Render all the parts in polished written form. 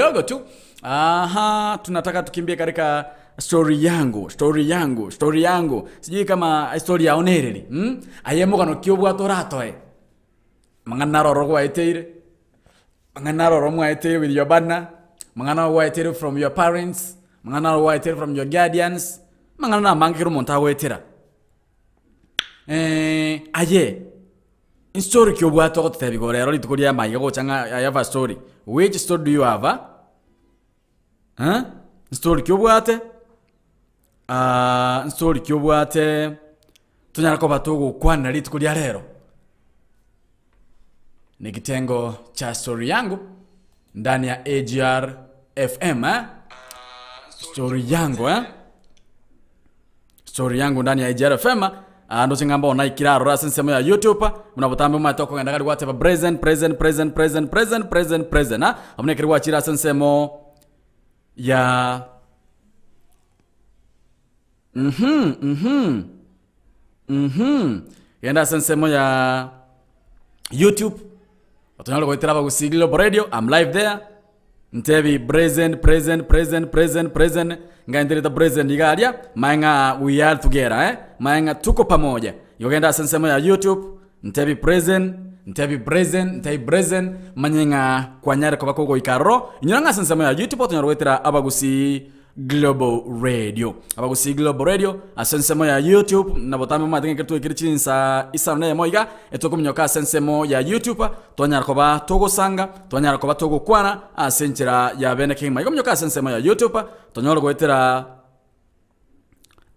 kidogo tu. Tunataka tukimbie katika story yangu. Sijui kama story ya onereri. Ayemo kano kiobwa toratoe. Mangana roro kwa eteire. Mangana roro mwa eteire with your partner. Mangana roro eteire from your parents. Mangana roro eteire from your guardians. Mangana mangiru montago etera. Aye. In story kiobwa toro tebi gore roro litukuria mai go changa I have a story. Which story do you have? Story kiobwate. Story kiobwate. Tunyara ko batugo kwana litukuria rero. Ni kitengo cha story yangu ndani ya AGR FM. Story yangu ndani ya AGR FM. Ando chingamba onaikira rora sensemo ya YouTube. Munabotambe matoko nganda kali whatever present. Amne kiri wachira sensemo ya Yenda sensemo ya YouTube. Otonalo ko itira Bagusi Global Radio. I'm live there. Ntebi present. Ngaendele the present igalia. Maenga we are together Maenga tuko pamoja. Yogenda sensemo ya YouTube. Ntebi present. Manyenga kwanyare kwa bako ikaro. Inyanga sensemo ya YouTube otonyaro itira Abagusi Global Radio. Abagusi Global Radio asensemo ya YouTube na botambe matenga ketu ikirichinsa isana ya moiga etoko mnyoka asensemo ya YouTube tonyara koba togo sanga tonyara koba togo kwana asenchira ya bene kima igo mnyoka asensemo ya YouTube tonyoro goetera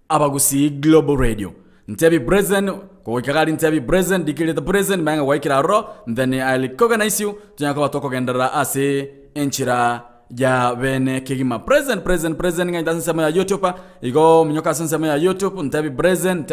Abagusi Global Radio ntebi present ko ikagari ntebi present dikile the present manga waikira ro then I'll recognize you tonyara koba toko gendera ase enchira ya bene kigima present nga ndansema ya YouTube igo mnyoka sensema ya YouTube ntebi present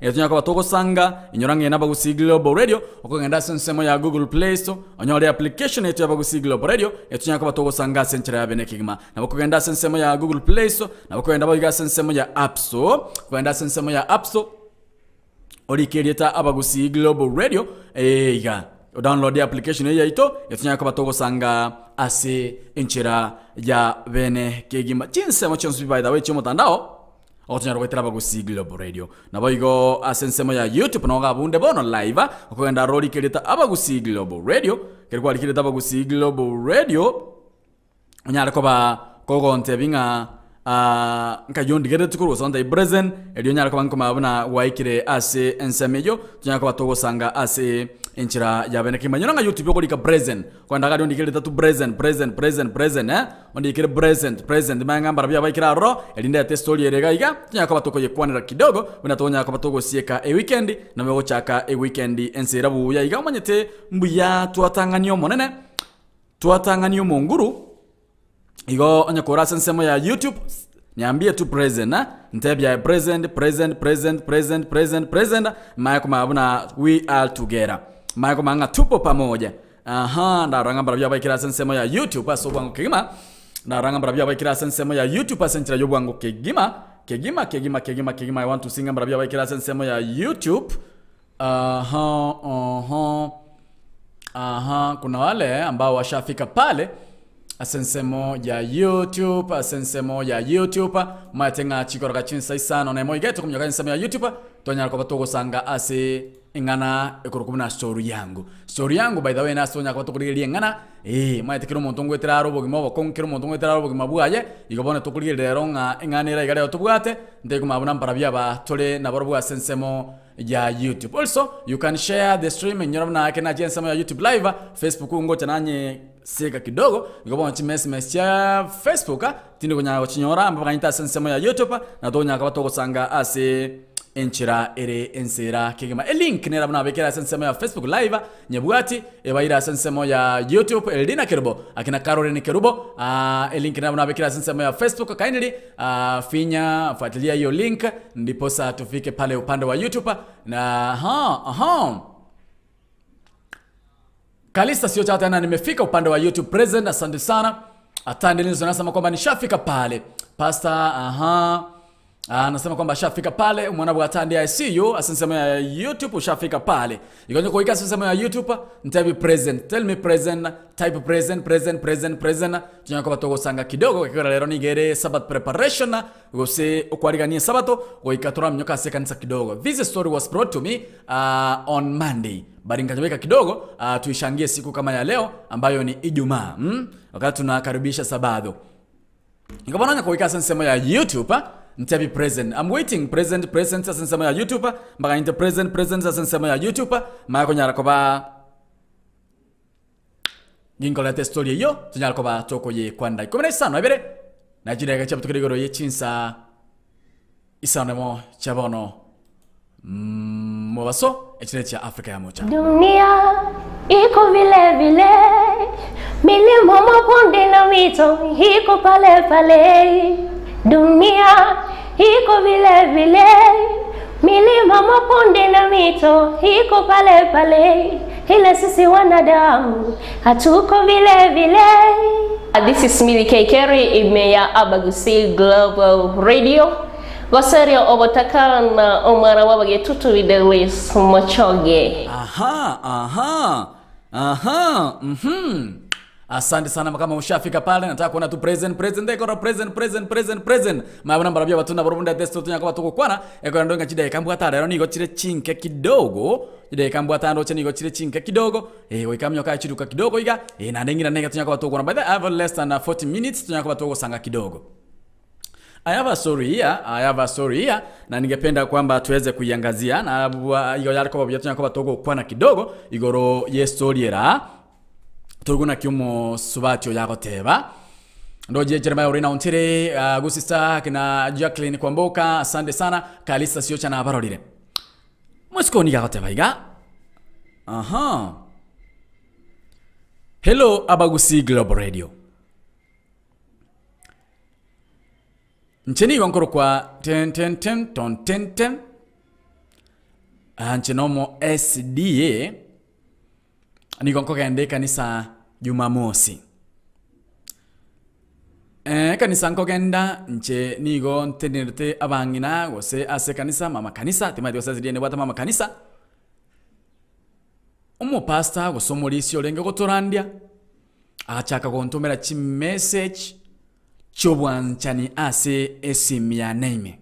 etunyaka batoko sanga inyorange na Bagusi Global Radio okongenda sensema ya Google Play Store onyore application yetu ya Bagusi Global Radio etunyaka batoko sanga senchera ya bene kigima na bakogenda sensema ya Google Play Store na bakogenda bayiga sensema ya App Store kogenda sensema ya App Store olikerieta Abagusi Global Radio iga download the application ya ito etunyaka batoko sanga ase enchera ya bene kegima chinsemo chonsu by the way chomo tandao otunyara wetera Bagusi Global Radio na boigo asensemo ya YouTube no gabunde bono live okogenda roli keleta Abagusi Global Radio kelikuwa likeleta Abagusi Global Radio onyara koba kogonte binga nkayondi gere tukuru sonda present elio nyara koba nkoma abuna waikire ase ensemeyo tunyara koba togo sanga ase enchira ya bene kima nyonanga YouTube yoko lika present kwa ndaga ndi kile tatu present ondi kile present manga mbara baikira ro elinda ya story erega iga tunya kwa batoko yekwanira kidogo bina tonya kwa batoko sieka weekend na mego chaka weekend ensera buya iga manyete mbuya tuatanganyo monene tuatanganyo monguru igo onya kora sensemo ya YouTube niambie tu present ntebya present maya kuma abuna we are together maya kuma nga tupo pamoja ndaranga mbara baikira sensemo ya YouTube aso bwangu kigima ndaranga mbara baikira sensemo ya YouTube asenchira yo bwangu kigima I want to sing mbara baikira sensemo ya YouTube kuna wale ambao washafika pale asensemo ya YouTube matenga chikora chinsa isano na moigeto kumyoka nsemo ya YouTube tonyara ko batogo sanga ase ingana ekorokubuna story yangu by the way na sonya ko tokuriye ngana maite monto ngwetera robo gimo konkero monto ngwetera robo gimo buaye igobone tokuriye rero nga inganira igare otubwate ndego mabuna mparabya ba tole na borbo asensemo ya YouTube. Also you can share the stream nyorona akena jensemo ya YouTube live Facebook ngo chananye seka kidogo igobona chimesmes ya Facebook tindi kunya chinyora mbakanyita sensemo ya YouTube na donya ka batoko sanga ase enchira ere ensera kigema link nera bana bekera sensemo ya Facebook live nyebwati ebaira sensemo ya YouTube Eldina Kerubo akina Caroline Kerubo link nera bana bekera sensemo ya Facebook kindly finya fuatilia hiyo link ndipo saa tufike pale upande wa YouTube na Kalista sio chata na nimefika upande wa YouTube present asante sana atande nizo nasema kwamba nishafika pale Pastor Anasema kwamba shafika pale mwana bwatandi I see you asinsema ya YouTube ushafika pale. Ikonyo kuika asinsema ya YouTube ntabi present. Tell me present, type present. Tunyako batogo sanga kidogo kwa lero nigere Sabbath preparation gose okwarigania Sabato goikatura mnyoka sekanisa kidogo. This story was brought to me on Monday. Bari nikajweka kidogo tuishangie siku kama ya leo ambayo ni Ijumaa. Wakati tunakaribisha Sabato. Nikabona kuika asinsema ya YouTube ntabi present. I'm waiting present asinsema ya YouTube mbaka inte present asinsema ya YouTube maya konyara koba Ginkolete story yo tunyara koba toko ye kwanda ikomene sano ebere najira gacha butukirigoro ye chinsa isanemo chabono mobaso echinecha Afrika ya mocha dunia iko vile vile milima mabonde na mito iko pale pale dunia iko vile vile milima mabonde na mito iko pale pale ila sisi wanadamu hatuko vile vile. This is Millie Kekeri imeya Abagusi Global Radio Goserio obotakan omara wabage tutu videlis mochoge. Asante sana kama ushafika pale nataka kuona tu present eko present maana barabia batuna borobunda testo tunya kwa tuko kwana eko ndonga chide kambwa tara rero nigo chire chinke kidogo chide kambwa tara nigo chire chinke kidogo wikamyo ka chiruka kidogo iga na ndengira nega tunya kwa tuko by the have less than 40 minutes tunya kwa tuko sanga kidogo. I have a story here na ningependa kwamba tuweze kuiangazia na iyo yako babia tunya kwa tuko kwana kidogo igoro ye story era Tuguna kiumo subatio yako teba. Ndoje Jeremiah Orina Ontire, Gusista kina Jacqueline Kwamboka, asante sana. Kalista siocha na barolire. Mwesko ni yako teba iga. Hello Abagusi Global Radio. Ncheni wankoro kwa ten. Nchenomo SDA. Niko nkogende kanisa Jumamosi. Kanisa nkogenda nche nigo ntenerte abangina gose ase kanisa mama kanisa timadi osazidie ne bata mama kanisa. Omo pastor gosomolisi olenge gotorandia. Achaka gontomera chi message chobwanchani ase esimya name.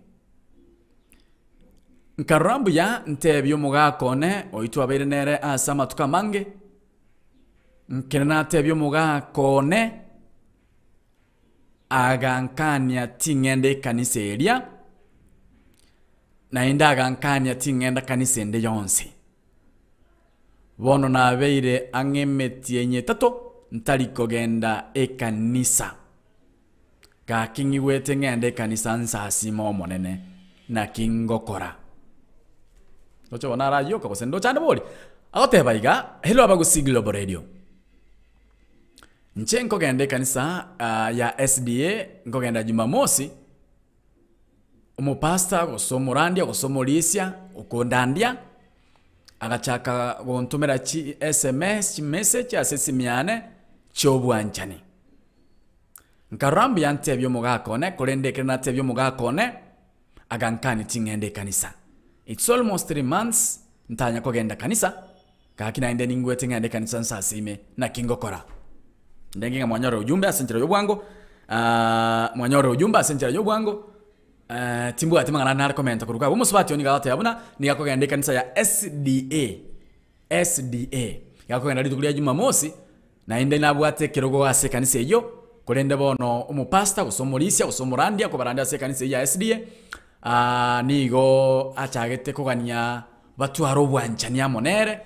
Nkarambu ya ntebyo mugakone oitwa berenere asama tukamange. Nkena tebyo mugakone agankania tingende kanisa eria na inda agankania tingenda kanisa ende yonse bono na beire angemetie nyetato ntali kogenda ekanisa ka kingi wete ngende kanisa nsasi momonene na kingokora ocho bona radio ko sendo chande boli agote baiga hello Abagusi Global Radio nche nkogende kanisa ya SDA nkogenda Jumamosi umupasta gosomorandia gosomolisia ukondandia agachaka gontumera chi SMS chi message asesimiane chobwanchani nkarambi yante byo mugakone kolende kenate byo mugakone agankani tingende kanisa. It's almost 3 months ntanya kogenda kanisa kakina ende ningwe tingende kanisa nsasime na kingokora ndenginga mwanyoro ujumbe asenjera yobwango mwanyoro ujumbe asenjera yobwango timbu atimangana na comment kuruka umusubati oni galata yabuna nigakogenda kanisa ya SDA yakogenda litukulia Jumamosi na ende nabwate kirogo ase kanisa iyo kolende bono umupasta gusomolisia gusomorandia ko baranda ase kanisa ya SDA nigo achagete kogania batu arobwanchania monere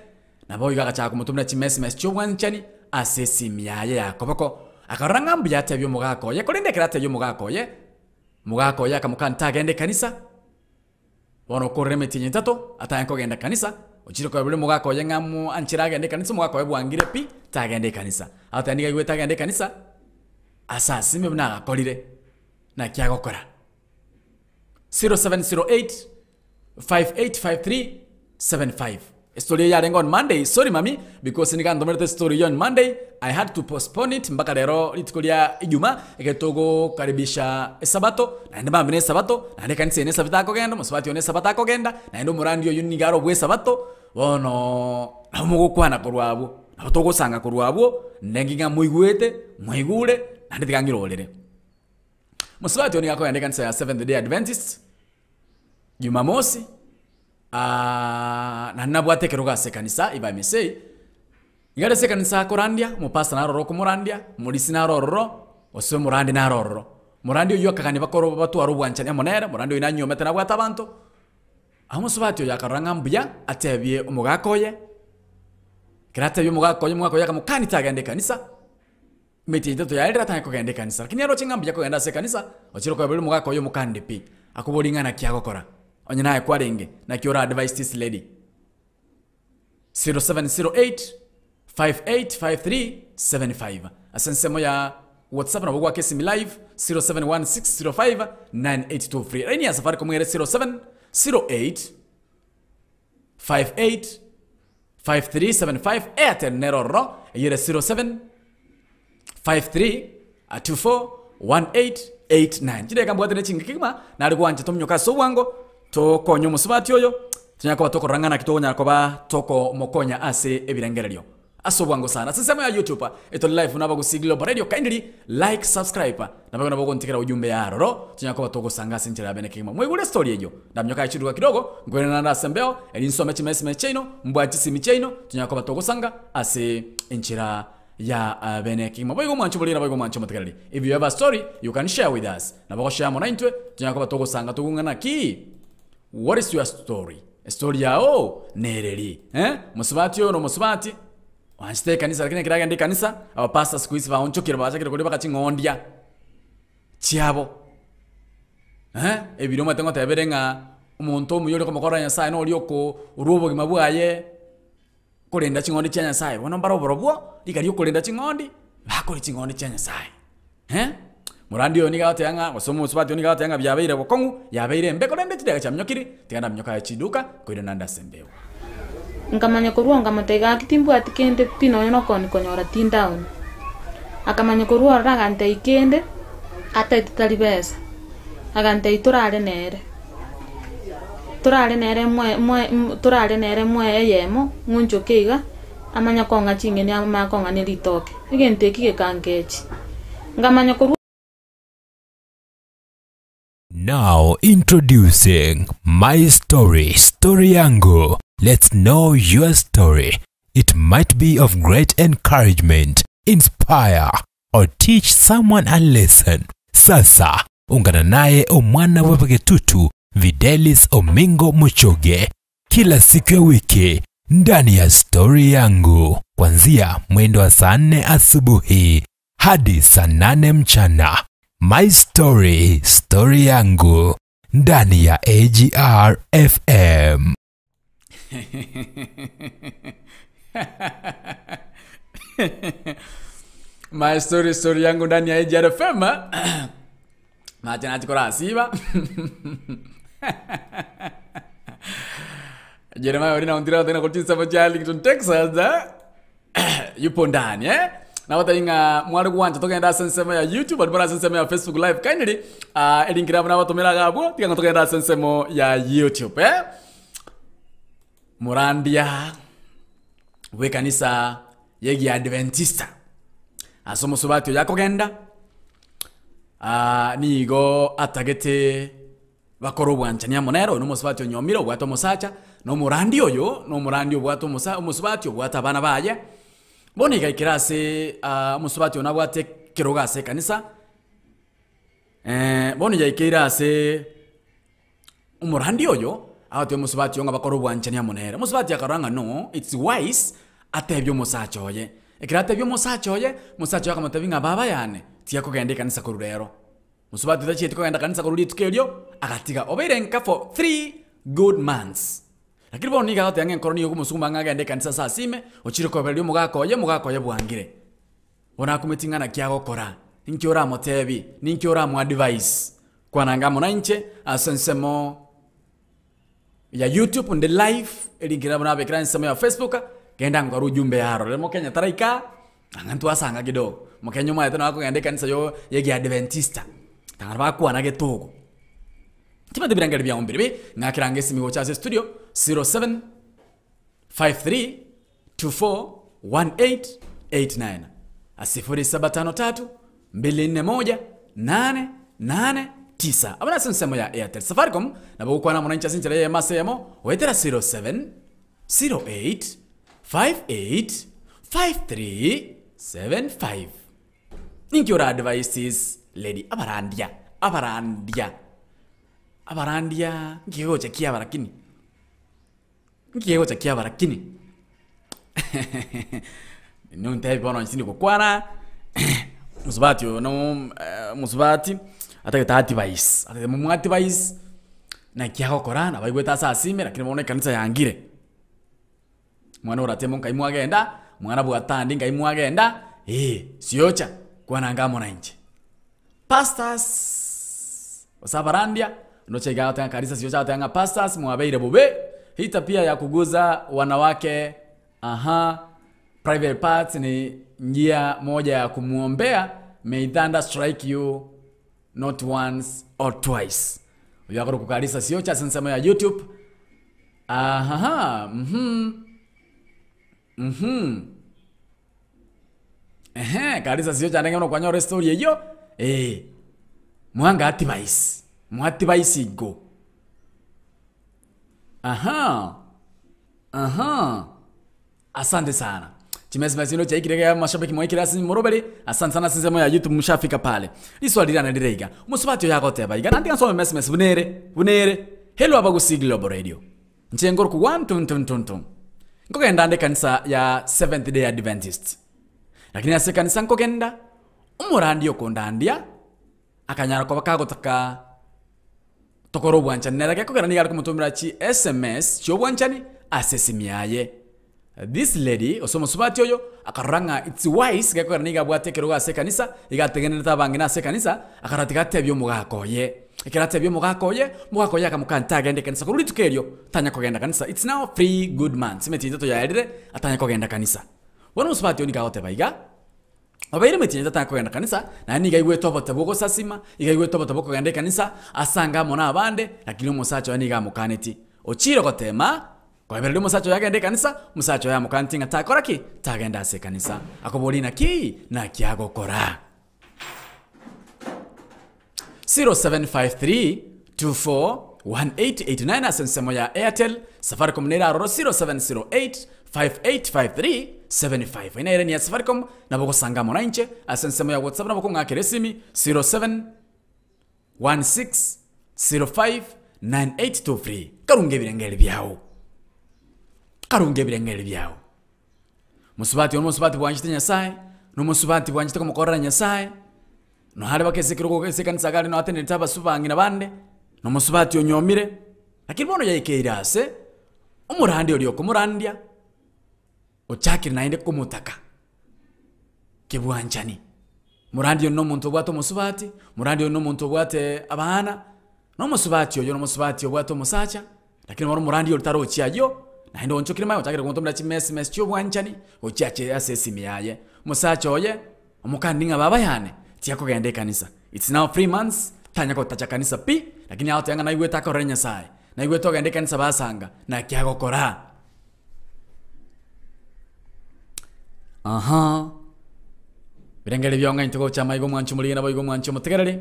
nabo igagacha kumutumira chimesmes chobwanchani asesi miaye yakoboko akaranga mbiyate byo mugako ye kolende kirate byo mugako ye akamukanta agende kanisa bono koremeti nyitato atayanko genda kanisa uchiro ko bule mugako ye ngamu anchira agende kanisa mugako ye bwangire pi tagende kanisa ataniga igwe tagende kanisa asasi mebna akolire na kyagokora 0708 585375 story ya rengo on Monday. Sorry mami, because nikandomerete story on Monday, I had to postpone it mpaka lero litikulia Ijumaa eketogo karibisha Sabato na ndema mbine Sabato na ndeka nse ne Sabata ko genda musubati one Sabata ko genda na ndo murandi yo yunigaro bwe Sabato bono amugukwana kurwabo abotogosanga kurwabo nenginga muigwete muigure na nditikangirolere musubati oni gako ndeka nse ya Seventh Day Adventist Jumamosi na nabwate keroga sekanisa if I may say igare sekanisa korandia mupasta naroro kumurandia mulisi naroro oswe murandi naroro murandi uyo kakani bakoro batu arubwanchanya monera murandi inanyomete nabwata abantu amusubati yakaranga mbya atebye umugakoye kirate byo mugakoye kamukani tagende kanisa meti itato yaira tanko kagende kanisa lakini aro chingambya ko genda sekanisa ochiro ko bali mugakoye mukandi pi akubolingana kyagokora onyina ekwarenge na kiora advice this lady 0708 585375 asensemo ya WhatsApp na bugwa kesi live 0716059823 reni ya safari komwere 0708 585375 Airtel neroro yere 07 53 24 1889 jide kambwate ne chingikima na alikuwa tomnyoka so wango to konyo musubati oyo tunyako toko rangana kito nyako ba toko mokonya ase ebirengereryo asobwango sana sisema ya YouTube eto live naba gusigilo radio kindly like subscribe naba nabo kontikira ujumbe ya roro tunyako toko sanga sinchira bene kima mwigule story ejo ndamnyoka chiduka kidogo ngwena na sembeo elinsome chimesime chino mbwati simi chino tunyako toko sanga ase inchira ya bene kima boygo mancho bolira boygo mancho matagali if you have a story you can share with us naba share mo naintwe tunyako toko sanga tugungana ki. What is your story? A story yao nereri musubati yo no musubati wanste kanisa lakini kiraga ndi kanisa aba pastor squeeze ba onchokira bacha kire kuliba kachingondia chiabo ebiro matengo taberenga umuntu muyore komokora nyasaye no lioko urubo gimabwaye kolenda chingondi cha nyasaye bona mbaro borobwo likali kolenda chingondi bakoli chingondi cha nyasaye murandi yo niga atanga wasomo musubati yo niga atanga byabeire bokongu yabeire mbeko ndende tidega chamnyokiri tiganda mnyoka ya chiduka koire nanda sembeo ngamanya kuruonga matega akitimbu atikende pino no koni konyora tindown akamanya kuruora ragante ikende ata italibesa agante iturale nere mwe yemo ngunjo keiga amanya konga chingeni ama konga ne litoke igente kike kangechi ngamanya kuruonga. Now introducing My Story, Story Yangu. Let's know your story. It might be of great encouragement, inspire, or teach someone a lesson. Sasa, ungana naye omwana wapake tutu, Videlis Omingo Muchoge. Kila siku ya wiki, ndani ya Story Yangu. Kuanzia mwendo wa saa 4 asubuhi, hadi saa 8 mchana. My Story, Story Yangu, ndani ya AGR FM. My Story, Story Yangu ndani ya AGR FM. Macha natikora asiba. Jeremiah orina undira tena kutisa machali kitun Texas yupo ndani na watainga mwali kuwanja tokenda sensema ya YouTube alibora sensema ya Facebook live kindly elinkira na watomera gabo tikanga tokenda sensema ya YouTube murandia we kanisa yegi Adventista asomo subati yako genda nigo atagete bakoro bwanchania monero no musubati onyomiro bwato musacha no murandi oyo no murandi bwato musubati bwata bana baye boni gaikirase musubati ona bwate kirogase kanisa boni gaikirase umurandi oyo ato musubati yonga bakoro bwanchania monero musubati akaranga no it's wise atebyo musacha oye ekirate byo musacha oye musacha yakamatavinga baba yane tiyako gende kanisa kururero musubati tachiti kwenda kanisa kurudi tukelyo akatiga oberenka for 3 good months lakini boni niga hata yangen koroni yoku musumba ngagende kanisa saa sime ochire ko belyo mugakoye bwangire bona kumitingana kyago kora ninkyora motebi ninkyora mu advice kwananga mona inche asensemo ya YouTube ndi live elingira bana bekira nsema ya Facebook genda ngwaru jumbe yaro lemo Kenya taraika angantu asanga kidogo mukenya mwa yatana wako ngende kanisa yo yegi Adventista tangara bakwa na getogo tima de birangere bya ombere be ngakiranga esimi go cha studio 07 53 24 1889 0753 241 889 abana sensemo ya Airtel Safaricom na bukwa na mwananchi sinchele ya masemo wetera 07 08 58 5375 Ninkiora advices lady abarandia ngigo chekia barakini nunte bono nsini kokwana musubati no musubati atake tati vice atake mumwati vice na kiaho korana baigweta saa sime lakini mone kanisa yangire mwana uratemo nkaimu agenda mwana bwatandi nkaimu agenda siocha kwana ngamo na nje pastors osabarandia noche gata kanisa siocha tanga pastors mwabeire bube hita pia ya kuguza wanawake private parts ni njia moja ya kumuombea. May thunder strike you not once or twice. Uyakoro kukarisa sio cha sensema ya YouTube. Karisa sio cha ndenge kwa nyore story hiyo. Mwanga advice. Mwativice go. Asante sana. Chimesi cha ikirega mashabiki mwa ikirasi morobeli. Asante sana sensemo ya YouTube mshafika pale. Liswali lana ndirega. Musubati yako teba. Iganandi kansome message bunere. Hello Abagusi Global Radio. Nchengoro ku 1 Ngokenda ande kanisa ya Seventh Day Adventist. Lakini ase kanisa ngokenda umurandi yokondandia akanyara kwa bakago taka tokoro bwanchani nera keko garani yari kumutumira chi SMS cyo bwanchani asesimiaye. This lady osomo subati oyo akaranga it's wise keko garani gabwatekero ga sekanisa igategenera tabangina sekanisa akaratika tebyo mugakoye ikirate byo mugakoye akamukanta agende kanisa kururi tukeryo tanya kogenda kanisa it's now free good man simeti to yaerire atanya kogenda kanisa wana musubati oni gaote baiga abaire meti tanya kogenda kanisa na ni gaigwe tobote boko sasima igaigwe tobote boko gende kanisa asanga mona abande lakini musacho ani ga mukaneti ochiro gotema kwa hivyo musacho yagende kanisa musacho ya mukantinga takoraki tagenda se kanisa akobolina ki na kiagokora 0753-24-1889 asensemo ya Airtel Safaricom nera roro 0708-585375 ina ireni ya Safaricom na boko sangamo na inche asensemo ya WhatsApp na boko ngakere simi 0716059823 karunge birengeli byao musubati bwanjite nyasaye no musubati bwanjite ko mukorera nyasaye no hali bakesekiro ko kesekanisa gali no atene taba subangira bande no musubati onyomire lakini bono yaikeirase umurandi oli okumurandia ochakira nainde kumutaka kibwanchani murandi no muntu bwato musubati murandi no muntu bwate abana no musubati oyo no musubati obwato musacha lakini bono murandi oli taro chiajo nainde onchokira mayo chakira kuntomira chimesi chyo bwanchani ochache asesimi yaye musacha oye omukandinga baba yane tiako gende kanisa it's now 3 months tanya ko tacha kanisa pi lakini hao tanga na iwe taka orenya sai na iwe to gende kanisa basanga na kiago kora birengele byonga intego chama igo mwanchu mulina boigo mwanchu mutegerere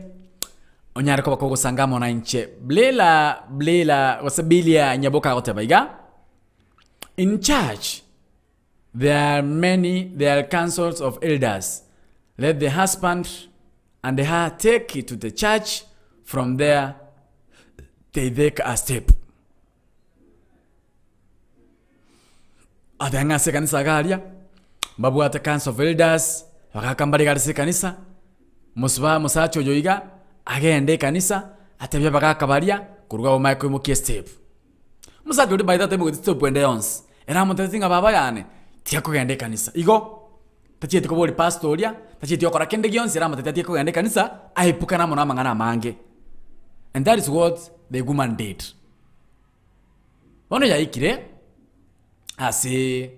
onyare ko bako gusangamo na inche blela wasabilia nyaboka otebaiga in church there are councils of elders. Let the husband and her take it to the church. From there, they take a step. Adanga se kanisa galia. Babu ata council of elders. Wakakambali gali se kanisa. Musacho yoiga. Agende kanisa. Atebya bakakabalia. Kuruga omaiko mukie step. Musacho di baita tebo step wende ons. Era mutetinga baba yane. Tiako gende kanisa. Igo. Tachiti ko boli pastoria, tachiti okora kende gionsi rama tachiti ko gende kanisa, aipuka na mona mangana mange. And that is what the woman did. Bono yaikire ase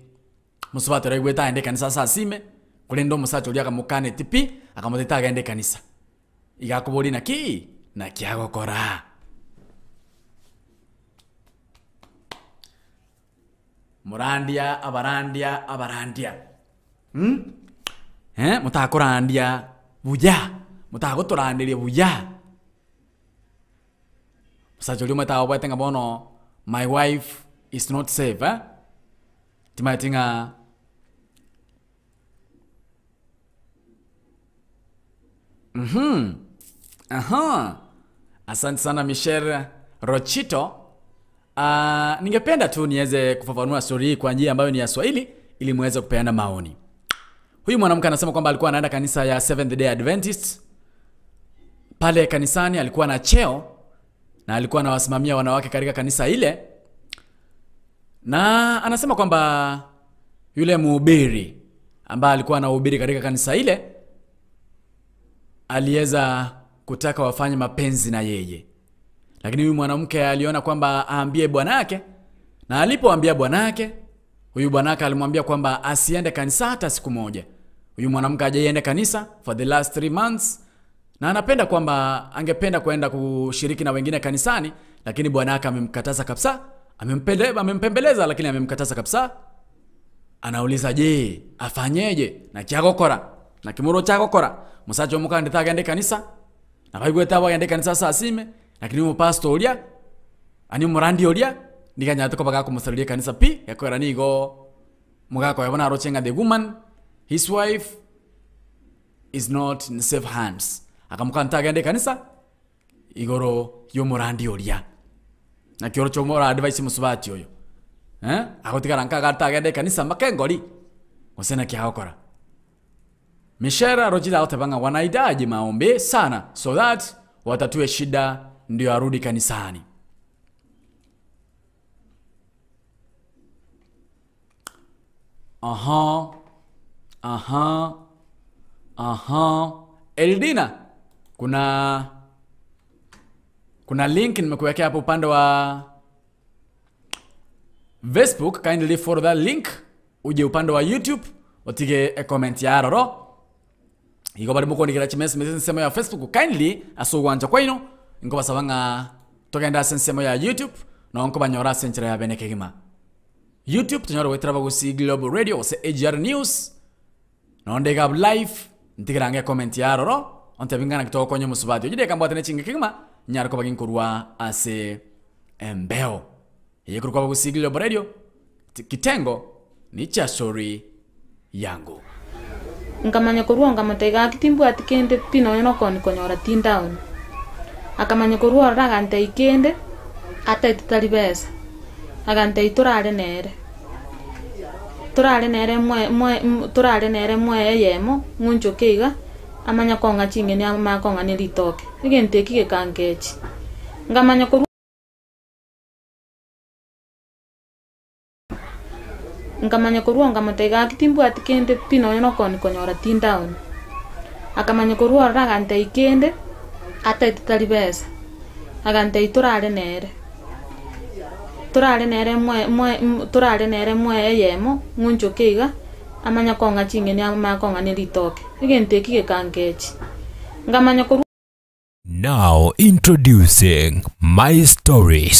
musubati raigweta ende kanisa saa sime kulendo musacho lya kamukane tipi akamuteta agende kanisa igakuburi na kiagokora murandia abarandia mutakurandia buya mutaguturandiria buya musacho lyo mata obwete ngabono my wife is not safe timaitinga Asante sana Michelle Rochito. Ningependa tu niweze kufafanua story hii kwa njia ambayo ni ya Swahili ili muweze kupeana maoni. Huyu mwanamke anasema kwamba alikuwa anaenda kanisa ya Seventh Day Adventist. Pale kanisani alikuwa na cheo na alikuwa anawasimamia wanawake katika kanisa ile. Na anasema kwamba yule mhubiri ambaye alikuwa anahubiri katika kanisa ile aliweza kutaka wafanye mapenzi na yeye. Lakini huyu mwanamke aliona kwamba aambie bwanake, na alipoambia bwanake, huyu bwanake alimwambia kwamba asiende kanisa hata siku moja. Huyu mwanamke hajaenda kanisa for the last 3 months na anapenda kwamba angependa kwenda kushiriki na wengine kanisani, lakini bwanake amemkataza kabisa. Amempembeleza lakini amemkataza kabisa. Anauliza je, afanyeje na kiagokora na kimuro chagokora musacho mukandita agende kanisa na baigweta bagende kanisa saa sime, lakini mu pastor ulia ani murandi ulia nikanyata ko baga kumusaliria kanisa pi yakora nigo mugako yabona arochenga the woman, his wife is not in safe hands. Akamukanta agende kanisa igoro yo murandi ulia na kioro chomora advice musubati oyo agotigara nkagata agende kanisa makengori gusena kiagokora. Mishera Rochita otebanga wanahitaji maombi sana so that watatue shida ndio arudi kanisani. Eldina, kuna link nimekuwekea hapo upande wa Facebook, kindly follow that link. Uje upande wa YouTube utige a comment ya roro. Iko bari muko nikira chimesi sensemo ya Facebook, kindly asogwanja kwaino ngo basabanga togenda sensemo ya YouTube na onko banyora senchera ya benekegima. YouTube tunyora wetra bagusi Global Radio se AGR News na ondega live ntigirange comment ya roro onte bingana kitoko konyo musubati jide kamba tene chingekegima nyara ko bagin kurwa ase embeo yekuru kwa bagusi Global Radio kitengo ni cha story yangu ngamanya kurua ngamatega kitimbu atikende pino yono koni konyora tindown akamanya kurua ragante ikende ata italibesa agante iturale nere mwe yemo ngunjo keiga amanya konga chingeni amakonga ni litoke igente kige kangechi ngamanya kurua ngamanya kurua ngamatega kitimbu atikende pino yono koni konyora tindown akamanya kurua ragante ikende ata italibesa agante iturale nere mwe yemo ngunjo keiga amanya konga chingeni amakonga ni litoke igente kige kangechi ngamanya kurua. Now introducing My Story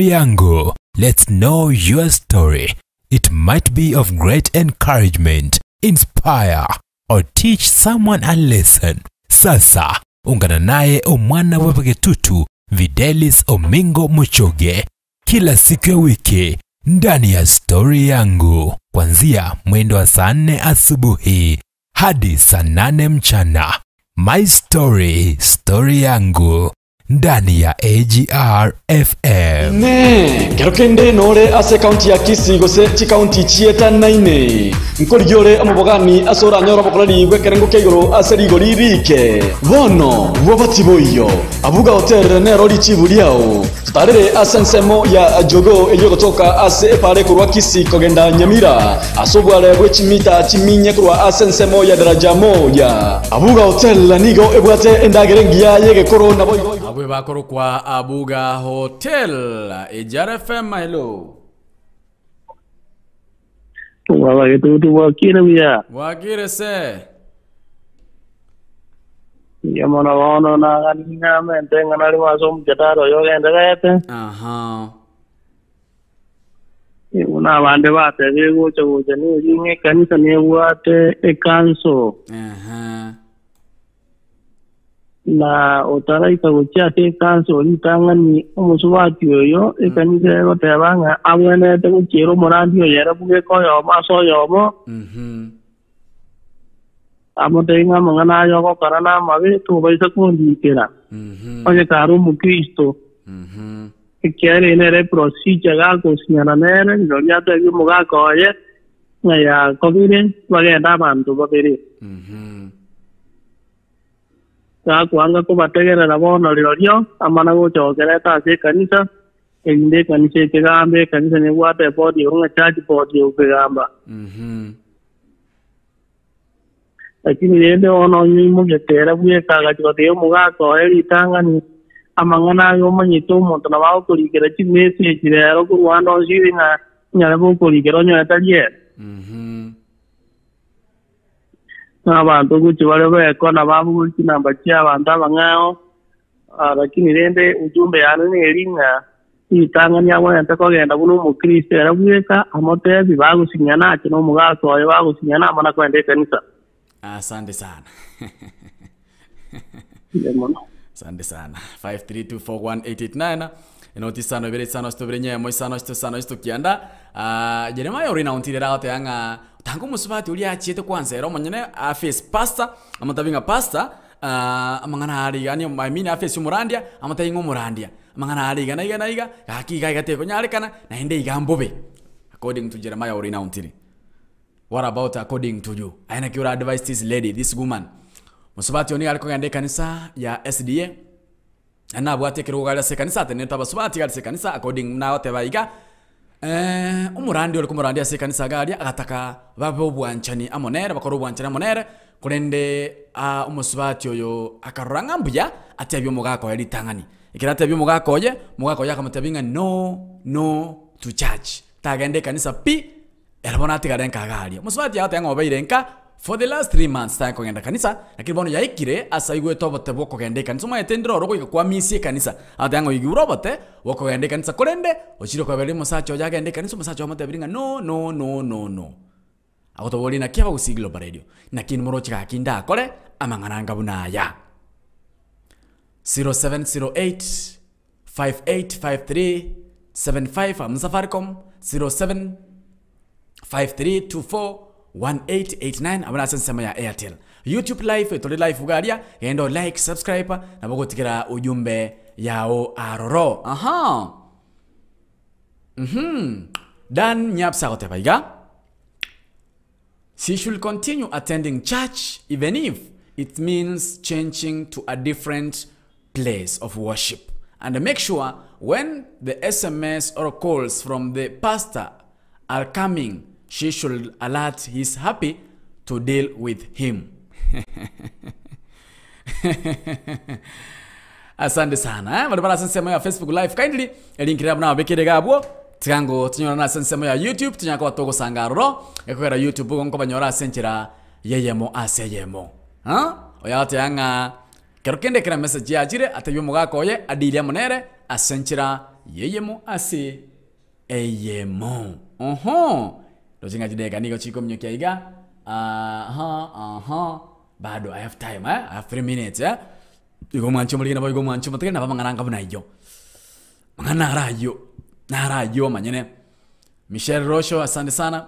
Yangu. Let's know your story. It might be of great encouragement, inspire, or teach someone a lesson. Sasa, ungana naye omwana wepegetutu Videlis Omingo Muchoge kila siku ya wiki ndani ya Story Yangu kuanzia mwendo wa saa 4 asubuhi hadi saa 8 mchana. My Story Yangu ndani ya AGR FM. Kero kende nore ase county ya Kisii gose chi county chieta naine nkori yore amubogani asora nyora bokolari gwekerengo keigoro aseri goririke bono wabatiboyo abuga hotel nero lichibuliao tutarere asensemo ya jogo eyo gotoka ase pare kurwa Kisii kogenda Nyamira asobwale gwechimita chiminye kurwa asensemo ya daraja moja abuga hotel nigo ebwate endagerengia yege korona boy abwe bakoro kwa Abuga Hotel AGR FM. Hello Wala itu wakira biya. Wakire se. Ya mana wana na kanina mente nganari masum jataro yo gende kayete. Aha. Una bande bate bego cho jani jinge kanisa ne wate ekanso. Aha. Na otara ikagocha te kanso litangani omusubati yo ekanisa yo tebanga abwene te kuchero morandi yo yera buge koyo maso yo mo. Amotenga mangana yo ko karana mabe to baisa kundi kera. Oye karu mu Kristo. Kere nere procedure ga ko sinyana nere ngonya te mu ga ko ye ngaya ko bire bagenda bantu babiri. Ka kuanga ko bategera na bono lyo amana go chokera ta se kanisa ende kanisa ke gambe kanisa ne wate body unga charge body ukigamba. Lakini yende ono nyimo getera buye kaga chote mu ga ko eri tangani amangana yo manyito muntu na bawo kulikera chimesi chirero ku Rwanda nshiringa nyale bo kulikera nyo atalie. Abantu kuchibale beko na babu kinamba cha abantu abangao lakini rende ujumbe yana ne ringa itangani abo enta ko genda buno mu Kristo era bweka amote bibago sinyana kino mu ga so yo bago sinyana amana kwende kanisa. Asante sana. Demono. Asante sana. 532418889 inotisano bere sano stobrenye mo sano sto kianda Jeremiah urina untirera hote anga tangu musubati uli achiete kwanza ero monyene a face pasta amatavinga pasta amangana ari gani I mean a face murandia amataingo murandia amangana ari gana iga akiga igate konyarekana na ende igambobe according to Jeremiah urina untiri. What about according to you? Aina kiura advise this lady, this woman. Musubati oni aliko ngande kanisa ya SDA. Ana bwate kiruga se kanisa teneta basubati gal se kanisa according na wote baiga. Umurandi oli kumurandi se kanisa gali agataka babo bwanchani amonere bakoro bwanchani amonere kurende umusubati oyo akaranga mbuya atebyo mugako yali tangani. Ikirate byo mugako yakamutabinga no to church. Tagende kanisa pi Elbona tigarenka galia. Musubati yata yango bairenka for the last 3 months ta kogenda kanisa lakini bono yaikire asaigwe tobote boko gende kanisa ma etendro roko kwa misi kanisa ata yango igurobote boko gende kanisa korende ochiro kwa beli musacho ya gende kanisa musacho amate biringa no agoto boli na kiaba usiglo radio na kin morochi ka kinda kore amangananga bunaya 0708 585375 amsafaricom 07 53241889 abana sensema ya Airtel YouTube live etole live ugaria endo like subscribe na bogo tikira ujumbe yao aroro Dan nyapsa kote baiga she should continue attending church even if it means changing to a different place of worship and make sure when the SMS or calls from the pastor are coming, she should alert he's happy to deal with him. Asante sana. Barabara sensema ya Facebook live kindly. Link ya na bekere gabo. Tiango tunyora na sensema ya YouTube tunyaka watoko sangaroro. Ekora YouTube ngo banyora senchira yeyemo aseyemo. Oyate yanga kerokende kera message ya jire atebyo mugako ye adili amonere asenchira yeyemo ase eyemo. Dojinga jidega niko chiko mnyokia iga. Bado I have time, I have 3 minutes, Igo mancho mulina bo igo mancho mateke na mangaranga buna iyo. Mangana rayo manyene. Michelle Rosho asante sana.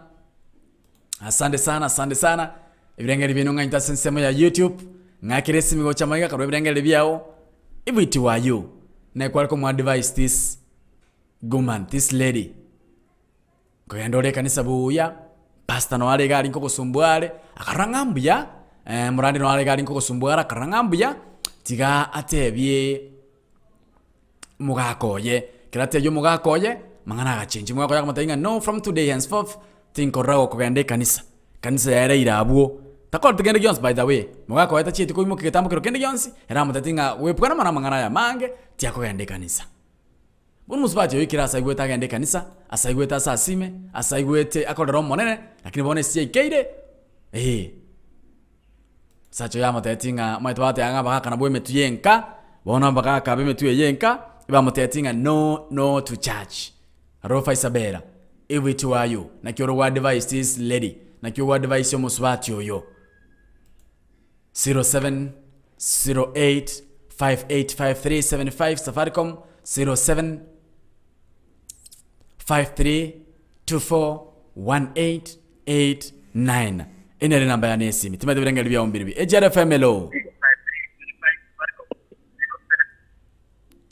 Asante sana. Ibirengeri binunga intasensemo ya YouTube. Ngakiresi migo chamaiga karo ibirengeri byao. Ibiti wayo. Na kwa ko advise this woman, this lady. Koyandore kanisa buya. Pasta no ale gali nko kusumbuare. Akarangambya. Murandi no ale gali nko kusumbuara akarangambya. Tiga atebye mugakoye. Kirate yo mugakoye. Mangana gachinji mugakoye kamatainga no from today henceforth. Tinko rawo kogende kanisa. Kanisa ya ira abuo. Takol tugende gyons by the way. Mugakoye ta chiti kuimu kitambo kirokende gyons. Era mutatinga wepukana mana mangana ya mange. Tia kogende kanisa. bunu musubati yoikira asaigweta agende kanisa asaigweta asasime asaigwete akorero monene lakini bone sie ikeire sacho ya matetinga maitu bate anga baka na bwe metu yenka bona baka ka be metu yenka iba matetinga no to church rofa isabera ewe tu ayo na kioro wa device this lady na kioro wa device yo musubati yoyo 0708585375 Safaricom 0753241889 ina namba ya nesi mitimade birengeli bya ombiribi EJRFM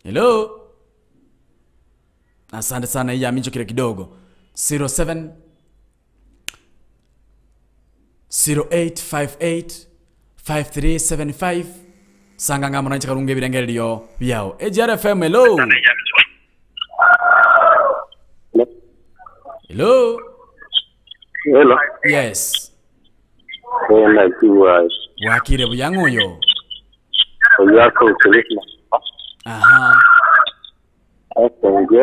hello asante sana ya mincho kile kidogo 08585375 sanganga mwananchi karunge birengeli yo byao EJRFM hello. Hello. Hello. Yes. Hello, tu wakire buyango yo. Yako kelekna. Aha. Okay,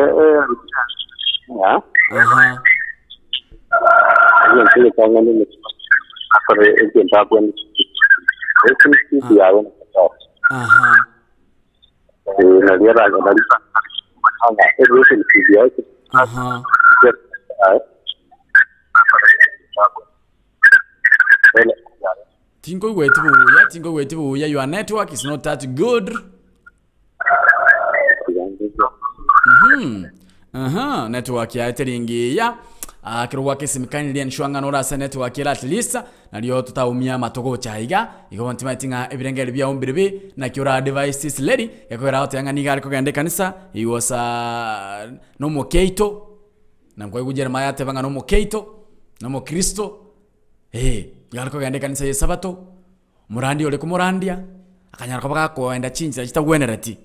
ya. Aha. Yo kile kanga ni akore ejenta ni. Esi ya wana. Aha. Na dia raga na lisa. Esi ni ya. Aha. Tingo wetu ya your network is not that good. Network ya telingi ya kiruwa kesimikani lian shuanga nora sa network ya at least na liyo tutaumia matoko chaiga iko wantimatinga ebirengeli bya ombiribi na kiura devices lady yakwera hota yanga niga aliko gande kanisa iwosa no mokeito na kwa kujera mayate banga no mokeito no mo Kristo yaliko gande kanisa yesabato murandi ole kumurandia akanyara kabaka ko enda chinzi kitagwenerati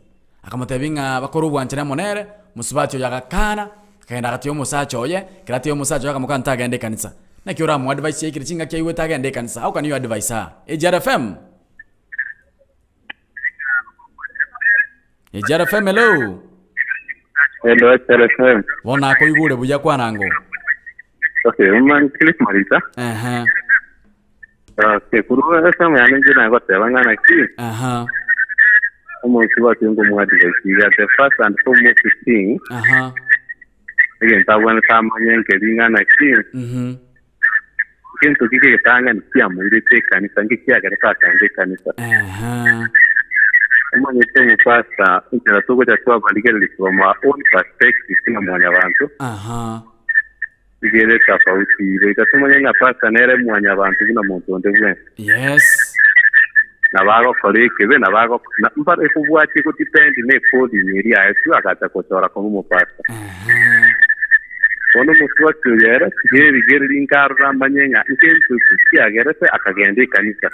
akamutebinga bakoro bwanchana monere musubati yakakana kaenda katiyo musacho ye kiratiyo musacho yakamukanta agende kanisa na kiora mu advice yekire chinga kiwe tagende kanisa how can you advise her EJRFM EJRFM hello EJRFM wona ko igure buja kwanango okay man click marita okay kuru esa mwana njina kwa tebanga na ki umuntu wakingo mu advice the first and foremost thing again tabwana samanye ngelinga na ki kintu kike tanga ni kia mwili teka ni sangi kia gareka kande kanisa umanye temu pasta intera tuko cha kwa baligeli from our own perspective kina mwanya abantu igere tofauti reka tumanye nga pasta nere mwanya abantu kina muntu ndebwe yes na bago koleke be na bago na mpare kubwati ko depend ne kodi ni ya esu akata ko tora ko mu pasta ono muswa tuyera gere linkar ramanya ikentu kia gerese akagende kanisa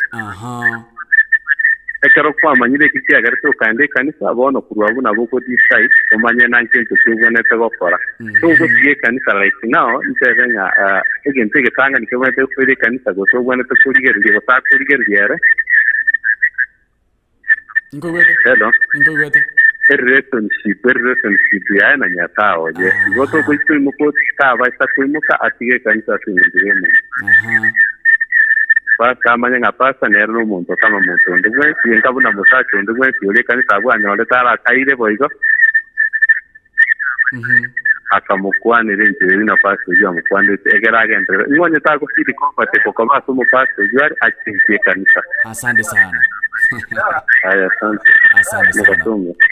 ekero kwa manyire kia gerese ukande kanisa bono kurwabu na boko disai umanye nankentu tubone tego kora so go tie kanisa right now ntevenga egente getanga nikebone te kwere kanisa go so bone te kurigere go ta kurigere yere hello relationship ya na nyatao je goto kuitu muko tava sta kuimuka atige kanisa sindiremo pasa manya pasa nero muntu kama muntu ndwe yengabuna musacho ndwe yole kanisa bwana ole tara kaire boigo akamukwanire njeri na pasa yo mukwanire egera gente ngonye ta ko fiti comfortable kama sumu pasa yo achingie kanisa asante sana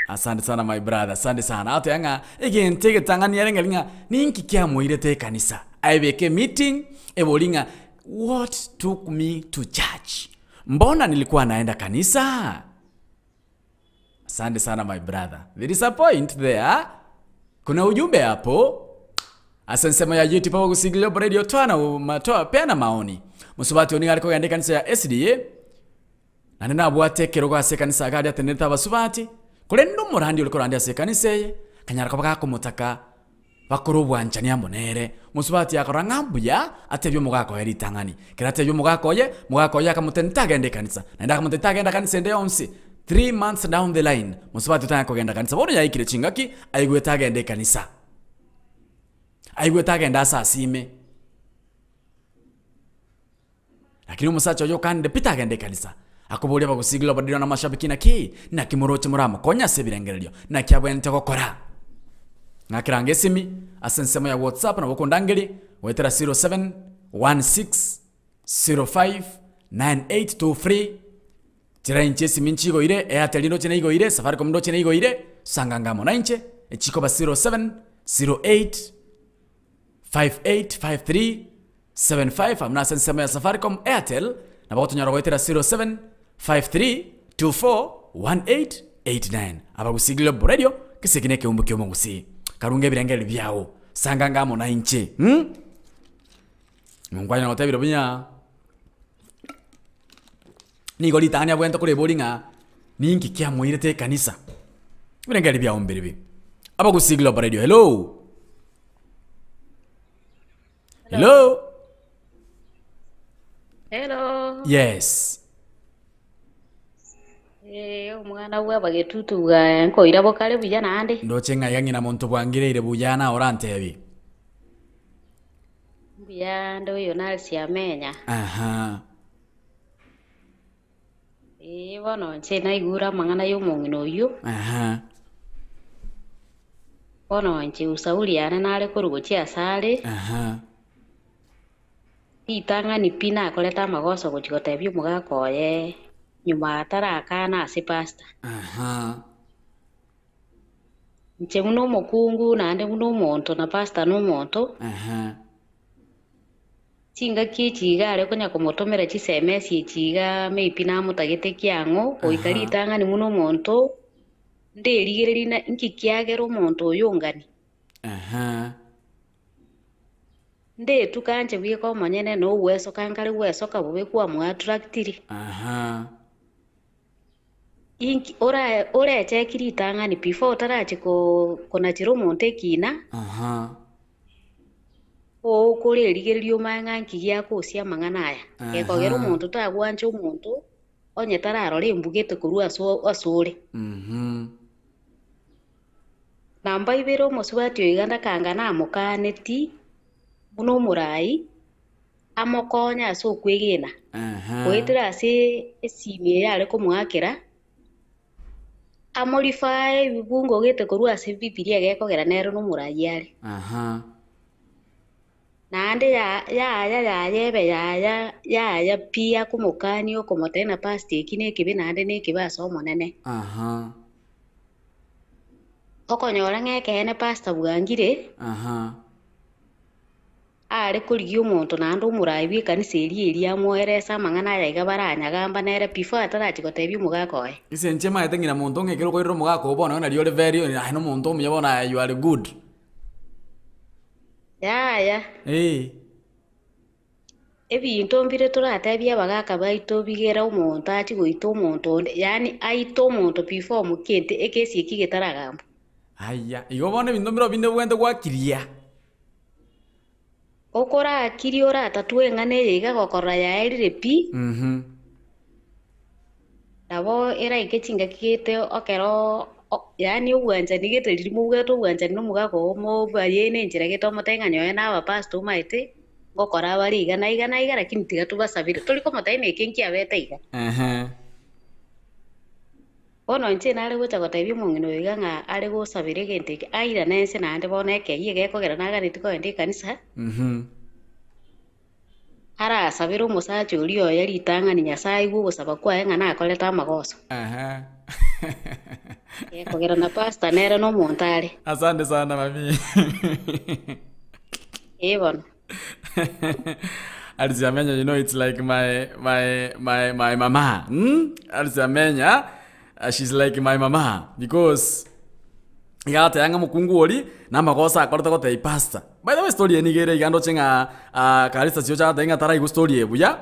asante sana my brother asante sana ato yanga again take tangani yarengalinga ninki kya moire te kanisa aibeke meeting ebolinga what took me to church mbona nilikuwa naenda kanisa asante sana my brother there is a point there kuna ujumbe hapo asansema ya YouTube hapo kusigilio radio twana matoa pena maoni musubati oni aliko gande kanisa ya SDA nana bwate keroga sekanisa gadi ateneta basubati kule ndo murandi uliko randi sekanisa ye kanyara kabaka kumutaka bakoro bwanchania monere musubati akarangambuya atebyo mugako yari tangani kirate byo mugako ye akamutenta gende kanisa nenda akamutenta gende kanisa nde onsi 3 months down the line musabati utanya kugenda kanisa bono yaikire chingaki aigweta agende kanisa aigweta agenda sasime lakini umusacha oyo kande pita agende kanisa akubulia bagusigilo badiro na mashabiki na ki na kimuroche muramo konya sebirengerelyo na kyabwente gukora nakirange simi asensemo ya WhatsApp na bokondangeli wetera 0716059823 tira inche simi nchigo ile Airtel ndo chene igo ile Safaricom ndo chene igo ile sangangamo na inche echiko ba 0708585375 amna sensemo ya Safaricom Airtel na bato nyaro wetera 0753241889 abagusigilo radio kisekine ke umbuke omungusi karunge birengere byao sangangamo na inche ngwanya ngotabiro binya ni goli tanya bwento kule bolinga ninki kya muirete kanisa birengere byao mbiribi abagusigilo radio. Hello. Yes. Omwana bwa bagetutuga nkoira bokale bujana ande ndochenga yangina muntu bwangireire bujana orantebi buyando yo nalsi amenya bono nche naigura mangana y'omungino yo bono nche usauli yana nale kurugochi asale itanga ni pina koleta magoso kuchikotebyo mugakoye nyuma ataraka na ase pasta nche muno mukungu nande muno monto na pasta no monto chinga kichiga ale konya komotomera chisemesi chiga meipina mutagete kyango oikari itanga ni muno monto nderigirina nkikiagero monto oyongani nde tukanje bwiko monyene no weso kankari weso kabube kwa mu attractiri inki ora chekiri tanga ni before tarachi kona chiro monte kina o kore rigerio manga nkigia kusia mangana aya ekogero monto tagwancho monto onye tararore mbugete kurua asore namba ibero muswatyo iganda kangana amukaneti muno murai amokonya aso kwegena kwetira ase esimi yale kumwakira amolify bibungo gete korwa ase bibilia gekogera nero no murai yale nande ya pia kumukani okomotena pasti kine kibe nande ne kibaso monene okonyora ngeke ne pasta bwangire are kurigi umuntu nando murai bi kanisa eri amweresa mangana yaiga baranyagamba nere before atarachi gotebya mugakoye ise nchema yatengina muntu ngekero koiro mugako ubona na liole very no muntu umuyabona you are good ebintu mbire turatebya bagaka baito bigera umuntu achi goito umuntu yani aito umuntu before mukente ekesi ekigetaragambo igobone bintu mbiro binde bwende gwakiria okora kiriora tatuengane yiga gokora ya erire pi nabo era ikechinga kigete okero yani uwanja nigete lirimu bweto uwanja no mugako mo bayene njira geto motenganyo na aba pastor maite gokora bari igana lakini tiga tubasabire tuliko motaine kenki abete iga ono nche nale gocha gotebya mungino iganga ale gosabire gente aira nense nande boneke yige kogera naga nitiko ende kanisa ara sabiro musacho ulio yali tanga ni nyasai go gosaba kwa enga na koleta magoso kogera na pasta nere no montale asante sana mami Evan Alzamenya, you know, it's like my mama. Alzamenya, she's like my mama because yata yanga mukungu oli na makosa akorta ko tei pasta. By the way, story ni gere igando chenga kalista sio cha tenga tara igu story ebuya.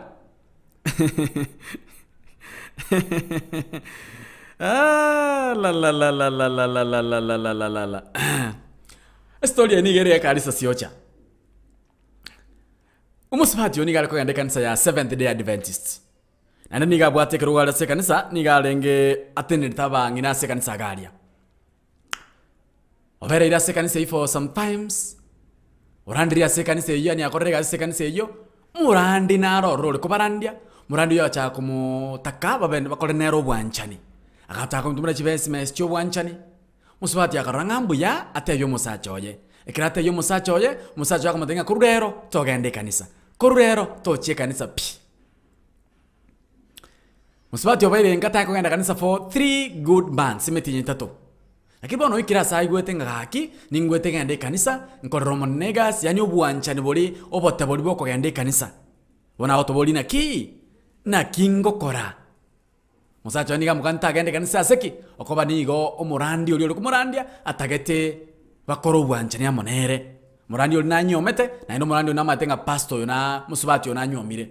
La. Story ni gere kalista sio cha. Umusipati yoni gari kogende kanisa ya Seventh Day Adventists. ande niga bwate kerugala se kanisa niga lenge atene tabangi na se kanisa galia obere ira se kanisa for sometimes urandiri se kanisa iyo ni akorega se kanisa iyo murandi naro role kubarandia murandi yo cha kumutaka baben bakole nero bwanchani akata kumtumira chibesi mes cyo bwanchani musubati akarangambu ya ateyo musachoye ekirate yo musachoye musacho akamutenga kururero togende kanisa kururero tochie kanisa pi musubati obaire ngata kugenda kanisa for 3 good months metinyi tato lakini bono ikira sai gwete ngaki ningwete gende kanisa nkorromo negas yani obwanchani boli obote boli boko gende kanisa bona otoboli na ki na kingo kora musacho niga mukanta gende kanisa seki okoba nigo omurandi oli kumurandia atagete bakoro obwanchani amonere murandi oli nanyomete na ino murandi onamatenga pastor yona musubati yona nyomire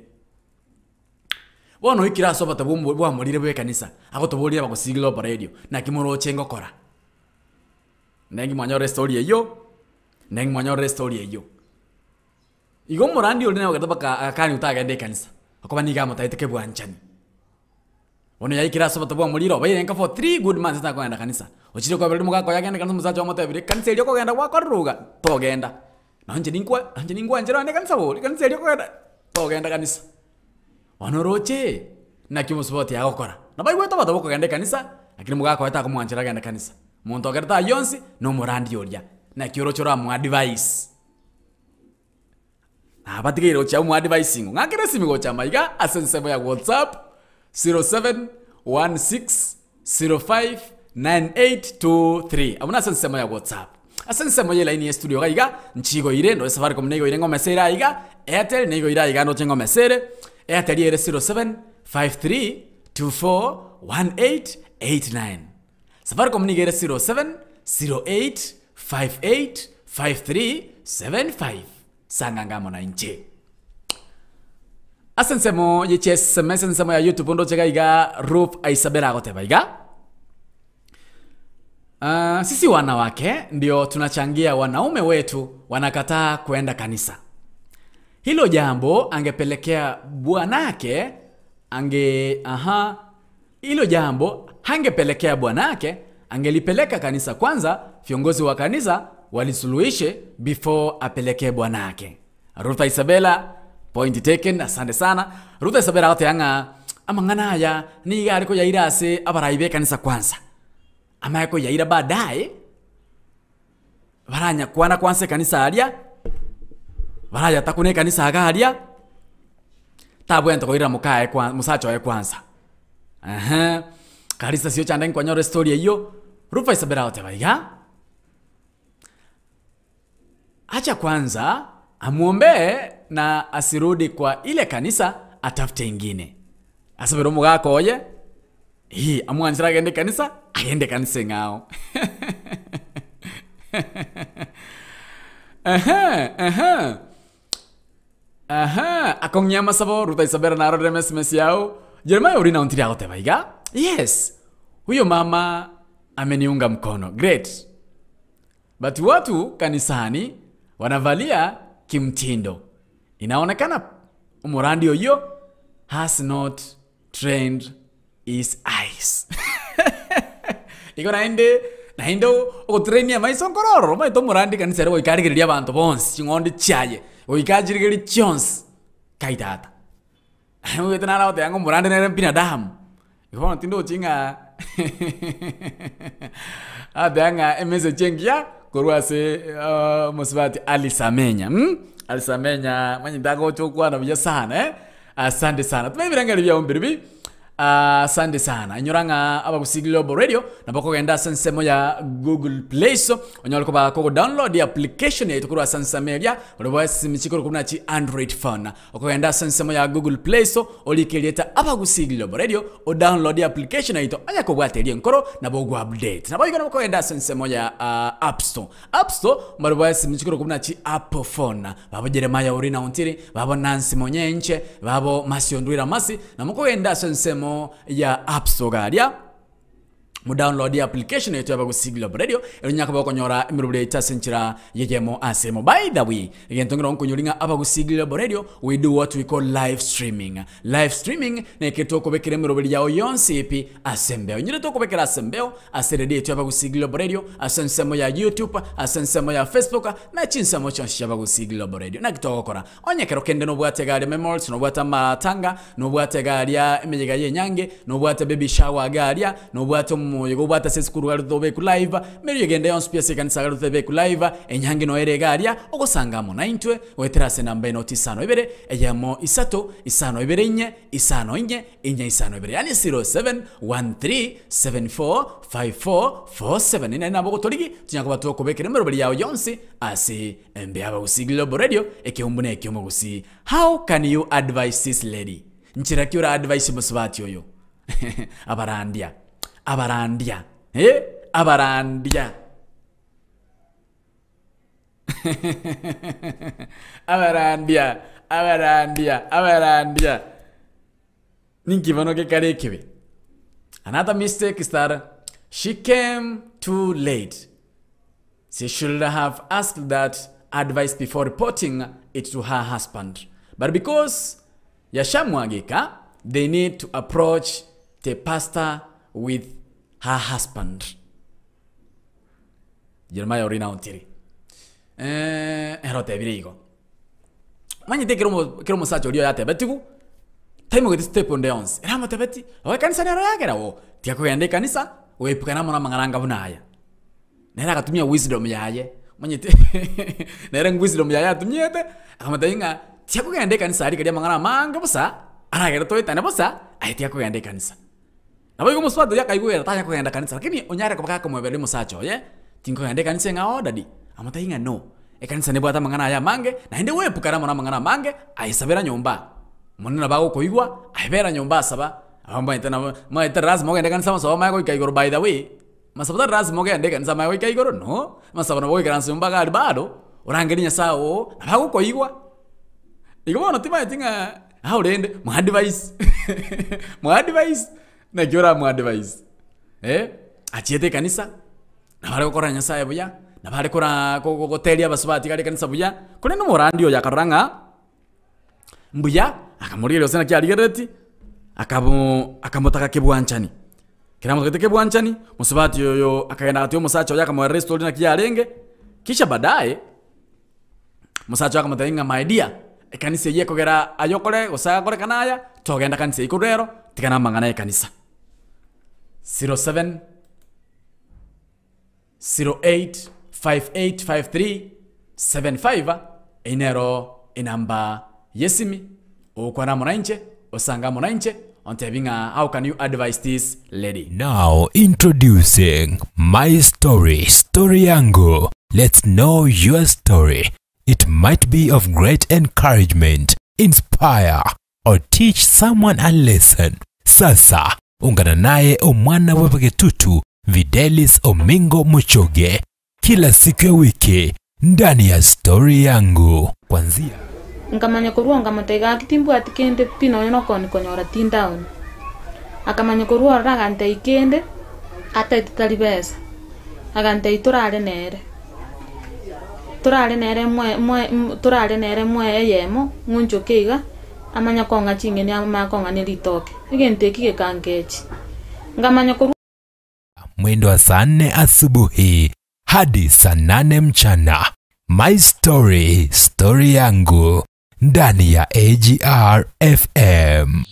bono ikira sobote bwa mulire bwe kanisa agotoboli bakusigilo radio na kimoro chengo kora nengi mwanyore story eyo nengi mwanyore story eyo igo murandi oli nayo gataba akani utagende kanisa akoba niga mutaiteke bwanchani ono yaikira soboto bwa muliro bayirenga for 3 good months ta kwenda kanisa ochire kwa bali mugako yagenda kanisa musacho mutebire kanisa elyo kogenda kwa koruga togenda nanje ningwa njero ande kanisa boli kanisa elyo kogenda togenda kanisa wanoroche na kimusuboti yakokora nabaigwe tobato kogenda kanisa lakini mugako yata kumwanjira genda kanisa muntu ogerta yonsi no murandi olya na kiorochora mu advice abatigiro cha mu advice ngakire simigo cha maiga asensebo ya WhatsApp 0716059823 amuna sensebo ya WhatsApp asensebo ye line ya studio gaiga nchigo ire no Safaricom nego ire ngomesera iga Airtel nego ira iga no chengo mesere Airtel ire 0753241889 Safaricom nigere 0708585375 sangangamo na inche asensemo yeches mesensemo ya YouTube ndo chega iga Ruth Aisabela gote baiga sisi wanawake ndio tunachangia wanaume wetu wanakataa kwenda kanisa. Hilo jambo angepelekea bwanake hilo jambo hangepelekea bwanake angelipeleka kanisa kwanza, viongozi wa kanisa walisuluhishe before apeleke bwanake. Ruth Isabella, point taken, asante sana. Ruth Isabella wote anga amangana ya ni gari ko yaira ase abaraibe kanisa kwanza. Ama yako yaira baadaye baranya kwana kwanza kanisa alia. Baraya takune kanisa agalia. Tabu ento koira mukae kwa musacho kwanza. Kanisa sio chanda kwa nyore story hiyo. Ruth Isabella wote baiga. Acha kwanza amuombe na asirudi kwa ile kanisa, atafute ingine. Asabero mugako oye. Amwanjira agende kanisa, agende kanisa ngao. Akongnyama sabo Ruth Isabella na rode SMS yao. Jeremiah urina untiri agote baiga. Yes. Huyo mama ameniunga mkono. Great. But watu kanisani wanavalia kimtindo. Inaonekana umurandi oyo has not trained his eyes. Iko naendo otrenia maisonkororo maito murandi kanisa ro ikarigiria abantu bonse chingondi chaye oikajirigiri chons kaitata. Wewe tena na wote yango murandi na binadamu. Iko tindo chinga adanga emeze chengia korwase musibati alisamenya alisamenya manyi ndago chokwa na bya sana asante sana tumebiranga bya ombiribi asante sana inyoranga abagusi Global Radio nabako genda sensemo ya Google Play Store onyolko ba ko download the application ya itukuru sansamelia olobo simichiko kuna chi Android phone okogenda sensemo ya Google Play Store olikelieta abagusi Global Radio o download the application ya ito aya ko bwatelie nkoro nabo update nabo igona ko genda sensemo ya App Store marobo simichiko kuna chi Apple phone babo Jeremiah urina untiri babo Nancy Monyenche babo Masiondwira Masi namoko genda sensemo ya App Store galia mu download the application yetu y'Abagusi Global Radio erunyaka bakonyora emirubire itasenchira yegemo asemo. By the way, again tongera nkunyuringa Abagusi Global Radio, we do what we call live streaming. Live streaming ne ketoko bekire emirubire yawo yonse epi asembeo. Nyire toko bekira asembeo aserede yetu y'Abagusi Global Radio, asensemo ya YouTube, asensemo ya Facebook na chinsemo chonshi y'Abagusi Global Radio. Na kitoko kora onyekero kende no bwategari memories no bwata matanga no bwategari ya emeyega yenyange no bwata baby shower garia no bwata moyo bwata sesikuru garutobe ku live meri yegende yon space kanisa garutobe ku live enyange no ere garia ogosangamo 9 weterase namba inoti sano ibere eyamo isato isano ibere nye isano nye inya isano ibere yani 0713745447 ina nabo gotoligi tunyako batoko bekere merobeli yawo yonsi ase embe Abagusi Global Radio ekeumbune ekyomugusi. How can you advise this lady? Nchira kiura advice musubati oyo. Abarandia. Abarandia. Abarandia. Abarandia. Abarandia. Abarandia. Ninki vano ke karekewe. Another mistake is that she came too late. She should have asked that advice before reporting it to her husband. But because yashamwagika, they need to approach the pastor with her husband. Jeremiah orina ontiri. Erote birigo. Manye te kero musacho rio yate betiku. Time with step on the ons. Era motebeti. O kanisa nero yakera wo. Tiako yande kanisa, o epukana mona mangaranga bunaya. Nera katumia wisdom yaye. Manye te nera wisdom yaye atumiete. Akamatainga tiako yande kanisa ari kadia mangara manga bosa. Ara kero toy tane bosa. Ai tiako yande kanisa. Nabo yuko muswado yaka yuko tanya ko yanda kanisa. Lakini onyara ko baka ko mwebele musacho ye. Tinko yande kanisa ngao dadi. Amatainga no. E kanisa nebo ata mangana ya mange na ende we pukara mona mangana mange aisabera nyomba. Monena bago koigwa aibera nyomba saba. Amba itana ma itaraz moge ndeka kanisa maso ma ko kaigoro by the way. Masabada raz moge ndeka kanisa ma ko kaigoro no. Masabana boy kanisa nyomba ga bado. Orangelinya sao na bago koigwa. Igoma no tima tinga how rende mu advice. Mu advice na gyora mu advice. Achiete kanisa na bare ko koranya sae buya. Na bare kora ko telia basubati kali kanisa buya. Kone no morandio ya karanga. Mbuya akamuriro sena kyaligereti akamotaka kebwanchani kiramo kete kebwanchani musubati yoyo akagenda ati musacha yaka mu restaurant na kyalenge kisha baadaye musacha yaka mutainga my dear ekanisa yeko gera ayokole osaka kore kanaya togenda kanisa ikurero tikana mangana ekanisa 07 08 5853 75 inero inamba yesimi ukwana munainche osanga munainche ontebinga. How can you advise this lady? Now introducing My Story, Story Yangu. Let's know your story. It might be of great encouragement, inspire, or teach someone a lesson. Sasa ungana naye omwana wepagetutu Videlis Omingo Muchoge kila siku ya wiki ndani ya Story Yangu. Kwanzia nkamanya kurua ngamatega kitimbu atikende pino yono koni konyora tindown akamanya kurua ragante ikende ata italibesa agante iturale nere mwe yemo ngunjo keiga amanya konga chingeni ama konga nelitoke igente kike kangechi ngamanya kurua mwendo wa saa 4 asubuhi hadi saa 8 mchana. My Story, Story Yangu ndani ya AGR FM.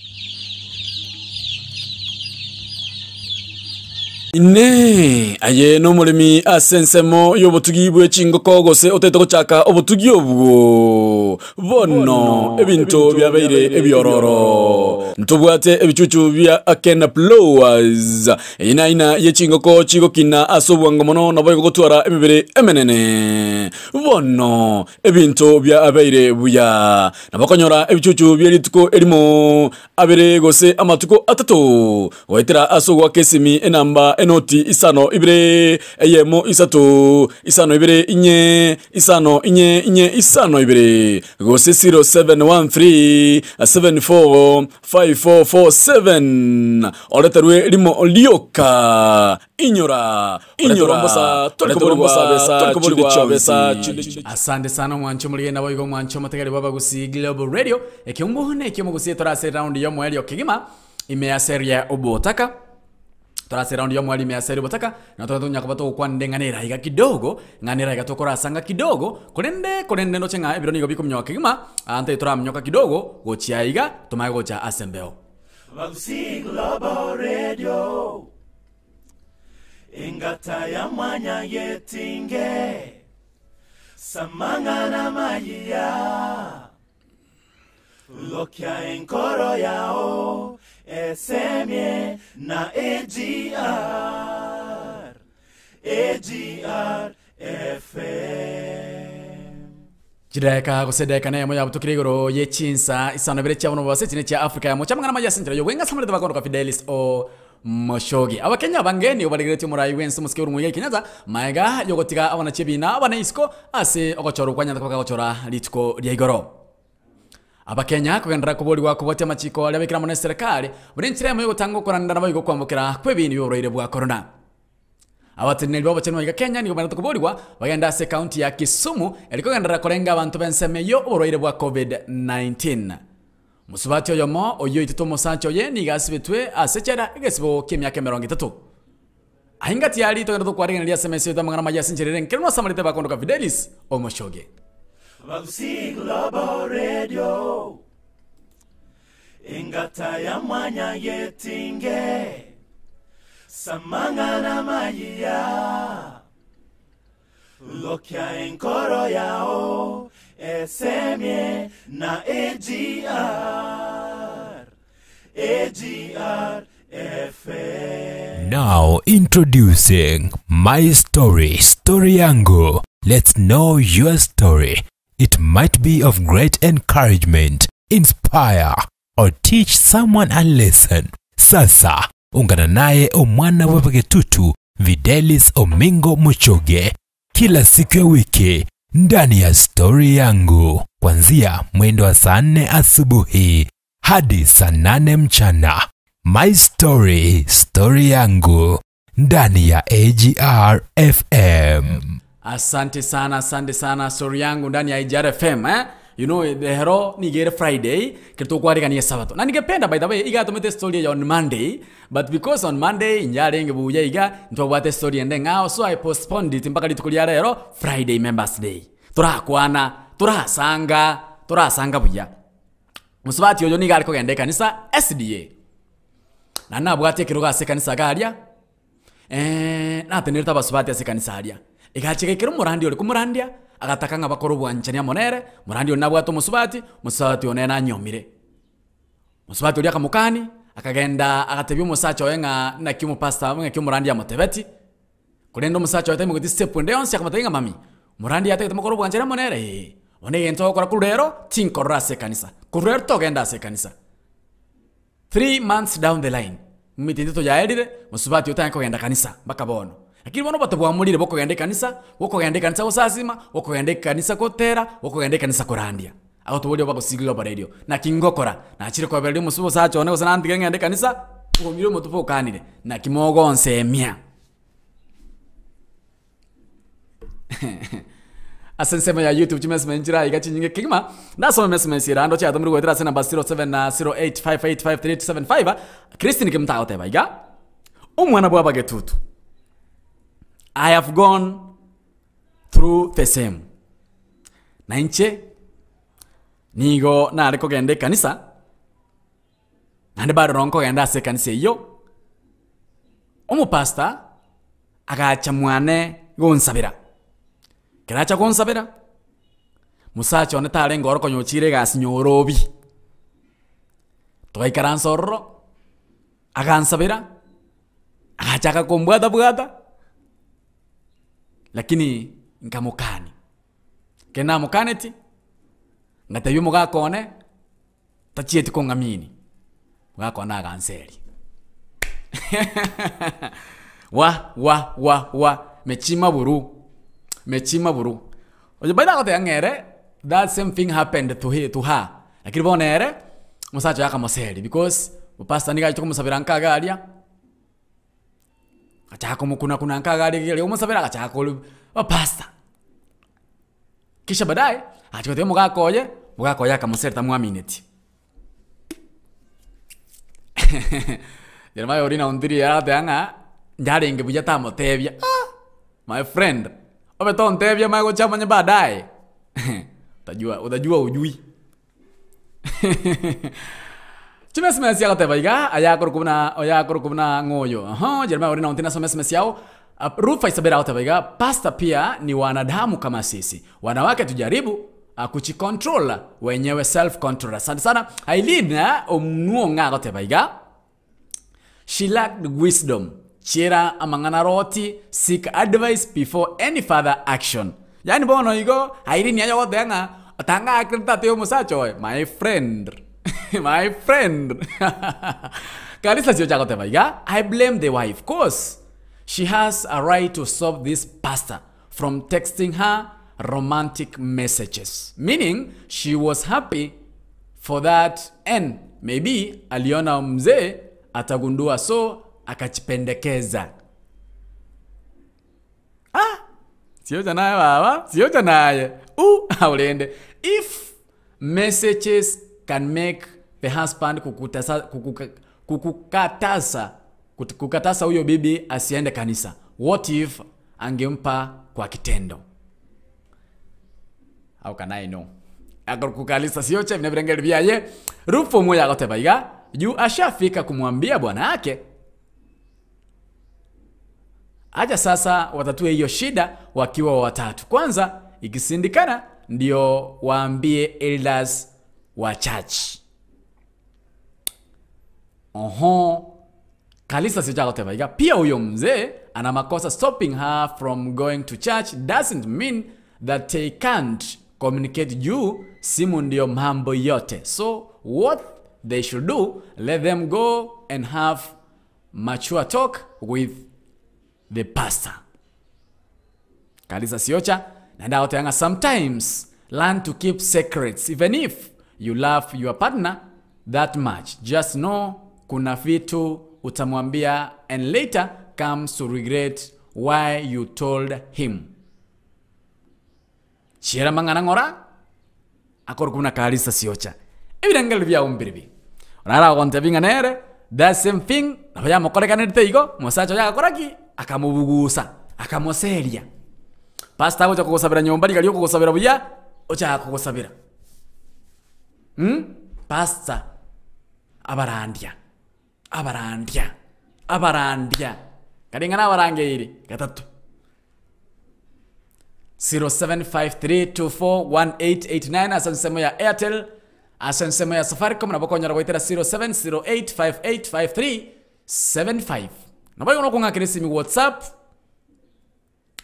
Ine aye no mulimi asensemo yobutugi bwe chingoko gose oteto chaka obutugi obwo bono ebinto byabaire ebyororo ntubwate ebichuchu bya akena blowers ina ye chingoko chigokina asobwanga mono nabo gotwara emibere emenene bono ebinto byabaire buya nabakonyora ebichuchu byerituko elimo abere gose amatuko atatu waitira asogwa kesimi enamba enoti isano ibire eyemo isatu isano ibire inye isano inye isano ibire gose 0713 745447 oleterwe limo lioka inyora mbosa tolikoborwa besa. Asante sana mwancho muligenda boigo mwancho mategari baba Gusii Global Radio ekyombohone ekyomugusie torase round yo mweli okigima imeaseria obotaka torase round yo mweli imeaseria obotaka na totonya kubato kwandenganira iga kidogo nganira iga tokora sanga kidogo kolende no chenga ebiro nigo bikumnyo kigima ante toramnyoka kidogo gochia iga tomaye gocha asembeo Gusii Global Radio ingata ya mwanya yetinge samangana mayia Lokia enkoro yao esemye na AGR FM Chideka gosedeka ne moya butukire igoro yechinsa isano bere cyabono bose tine cya Africa ya mocha mangana majasintra yo wenga samule bakondo ka Fidelis o Moshogi abakenya bangeni obaligirete murayi wense musike urumuye kinyaza maiga yogotiga abana chebina abana isko ase ogochoro kwanya kwa gochora litiko lya igoro abakenya kugendera kubori wa kubote machiko ali abikira mu serikali buri ntiremo yo gutanga koranda nabayigo kwambukira kwebintu byoroire bwa corona abatineri babo cyane mu Kenya ni bamara kubori wa bagenda se county ya Kisumu eliko gendera korenga abantu benseme yo uburoire bwa COVID-19 musubati oyomo oyo itutomo sancho ye ni gasibetwe asechera igesibo kimyaka 30 ahingati yali to gendera kwarenga lya SMS yo tamangana majasincherere nkirino samalite bakondo ka Fidelis o Moshoge Gusii Global Radio ingata ya mwanya yetinge samangana mayia Lokia enkoro yao esemye na AGR FM. Now introducing My Story Yangu. Let's know your story. It might be of great encouragement, inspire, or teach someone a lesson. Sasa, ungana naye omwana wapake tutu, Fidelis Omingo Muchoge, kila siku ya wiki, ndani ya Story Yangu. Kuanzia mwendo wa saa 4 asubuhi, hadi saa 8 mchana. My Story Yangu, ndani ya AGR FM. Asante sana Story Yangu ndani ya AGR FM You know the hero ni gere Friday kirito kwari ni Sabato. Na ningependa by the way iga tumete story on Monday but because on Monday njare ngebuya iga ntobate story ende ngao so I postponed it mpaka litukulia rero Friday Members Day. Turasanga buya. Musubati oyo niga ariko gende kanisa SDA. Na nabwate kiruga se kanisa garia. Natenirita basubati se kanisa aria. Igachekekera murandi uri kumurandia agataka ngabakoro bwanchania monere murandi uri nabwato musubati onena nyomire musubati uri akamukani akagenda agatebya umusacha wenga na kimu pastor wenga kimu murandi ya motebeti kurendo umusacha wataye muguti step nde yonse akamatanga mami murandi yate tumakoro bwanchania monere one gento okora kurero tinkorra se kanisa kurero togenda se kanisa 3 months down the line mitindito yaedire musubati utanga kugenda kanisa bakabono lakini bono batobwamulire boko gende kanisa osasima boko gende kanisa kotera boko gende kanisa korandia aho tubodi bako Gusii Global Radio na kingokora na chire kwa beli musubo sacho ne osana ndige gende kanisa ngomire mutupo kanire na kimogo nsemia asensema ya YouTube chimesema njira igachinge kigima nasoma message irando cha tumuri gwetera sena number 0708555375 Christine kimtao teba iga umwana bwa bagetutu I have gone through the same. Nainche nigo na ariko gende kanisa. Nande bado ronko genda se kanisa iyo. Omu pastor agacha mwane gonsabira. Kiracha gonsabira. Musacha one tare ngoro konyochire gasinyorobi. Toikaransorro agansabira. Agacha bwada. Lakini nkamukani kena mukaneti ngatayo mugakone tachieti kongamini mugakona ganseri wa mechima buru oje baida ko tengere that same thing happened to her lakini bonere musacho yaka moseri because pastor niga chiko musabira nkagaria achako mukuna kuna nkagaria ile umusabira achako pastor kisha baadaye achikote mugakoye yaka moseri tamwamineti Jeremiah orina ondiri ya tanga njare inge buja tamo tebia my friend obe ton tebia mago chama nya baadaye utajua ujui Chimesmesi yako tebaiga ayakoro kuna ngoyo Jeremiah orina ondina somesmesi yao Rufa isabira yako tebaiga pastor pia ni wanadamu kama sisi wanawake tujaribu kuchikontrola wenyewe self control asante sana Ailina omnuonga yako tebaiga she lacked wisdom chira amangana roti seek advice before any further action yani bono igo Ailina yayo denga tanga akrita teo musacho my friend my friend Kalisa sio chako tebaiga I blame the wife cause she has a right to stop this pastor from texting her romantic messages meaning she was happy for that and maybe aliona mzee atagundua so akachipendekeza sio janaye baba sio janaye haulende if messages can make the husband kukatasa huyo bibi asiende kanisa what if angempa kwa kitendo how can I know kukalisa sio che vina virengeli vyaye Rufo moya akote baiga juu ashafika kumwambia bwana yake aja sasa watatue hiyo shida wakiwa watatu kwanza ikisindikana ndio waambie elders wa church Kalisa sio akote baiga pia huyo mzee ana makosa stopping her from going to church doesn't mean that they can't communicate juu simu ndio mambo yote so what they should do let them go and have mature talk with the pastor Kalisa siocha naenda otanga sometimes learn to keep secrets even if you love your partner that much just know kuna vitu utamwambia and later comes to regret why you told him Chira mangana ngora akor kuna Kalisa siocha evidengel vya umbiribi onara konte binga nere that same thing nabaya mokoreka nete igo mosacho ya koraki akamubugusa akamoseria pastor ago chakugusabira nyomba ligali kugusabira buya ocha kugusabira pastor abarandia kadingana abarangeiri gatatu 0753241889 asansemo ya Airtel asansemo ya Safaricom na bokonyara goitera 0708585375 nabayo no kunga kirisi mi WhatsApp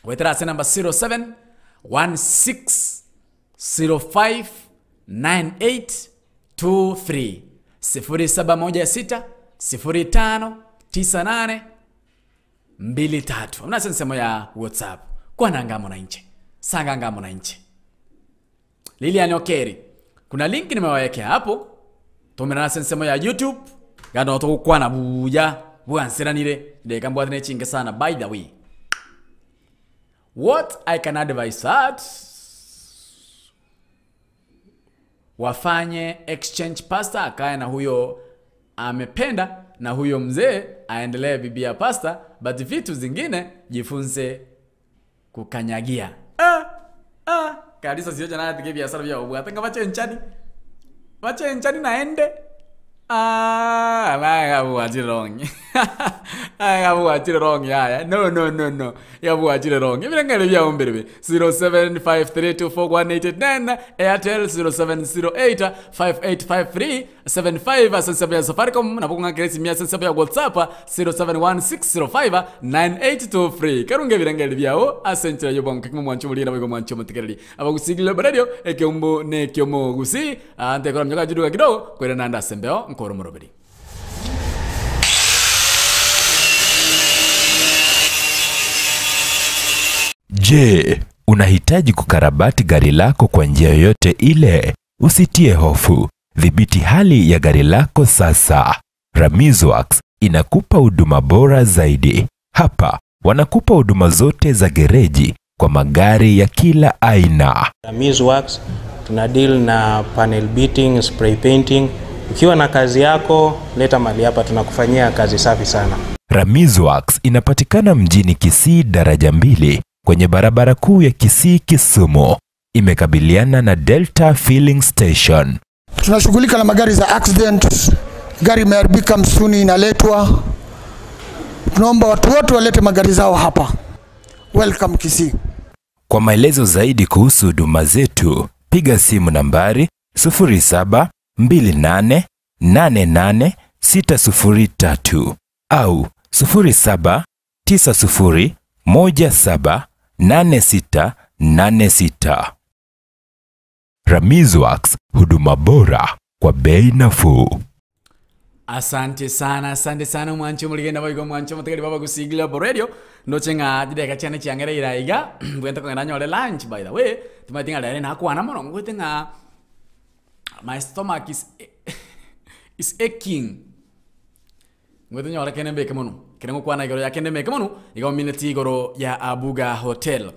goitera ase number 0716059823 0716059823 amna asansemo ya WhatsApp kwa nangamo na nje sanga ngamo na nje Lilian Okeri kuna link nimewawekea hapo tumena sensemo ya YouTube gano to kwa na buya bwansiranire de kambwa ne chinge sana by the way what I can advise that wafanye exchange pastor akae na huyo amependa na huyo mzee aendelee bibia pastor but vitu zingine jifunze kukanyagia Kalisa sio jana atike biashara vya ubwata nga bache nchani naende Abu wrong. Abu wrong. Yeah. No. Abu wrong. If you don't get 0753241889 Airtel 0708585375 asensabe ya Safaricom na bukunga kiresi mia asensabe ya WhatsApp 0716059823 karunge birangeli byao asentra yo bonke mu mwancho mulira bwo mwancho mutekereri abagusigile radio ekyombo ne kyomo gusi ante kora mjoka jiduka kidogo kwera nanda sembeo nkoro moroberi Je, unahitaji kukarabati gari lako kwa njia yoyote ile? Usitie hofu. Dhibiti hali ya gari lako sasa. Ramizworks inakupa huduma bora zaidi. Hapa wanakupa huduma zote za gereji kwa magari ya kila aina. Ramizworks tuna deal na panel beating, spray painting. Ukiwa na kazi yako, leta mali hapa, tunakufanyia kazi safi sana. Ramizworks inapatikana mjini Kisii daraja 2 kwenye barabara kuu ya Kisii Kisumu. Imekabiliana na Delta Filling Station. Tunashughulika na magari za accident. Gari imeharibika msuni inaletwa. Tunaomba watu wote walete magari zao hapa. Welcome Kisii. Kwa maelezo zaidi kuhusu huduma zetu, piga simu nambari 0728888603 au 0790178686. Ramizworks, huduma bora kwa bei nafuu. Asante sana mwancho muligenda bayigo mwancho mutegeri baba gusigila bo radio no chenga dideka chane chiangera iraiga bwenta ko ngana nyole lunch by the way tumatinga dare na kwana mono ngwetenga my stomach is aching ngwetenya ora kene beke mono kene kwana igoro ya kene beke mono igo minute igoro ya Abuga Hotel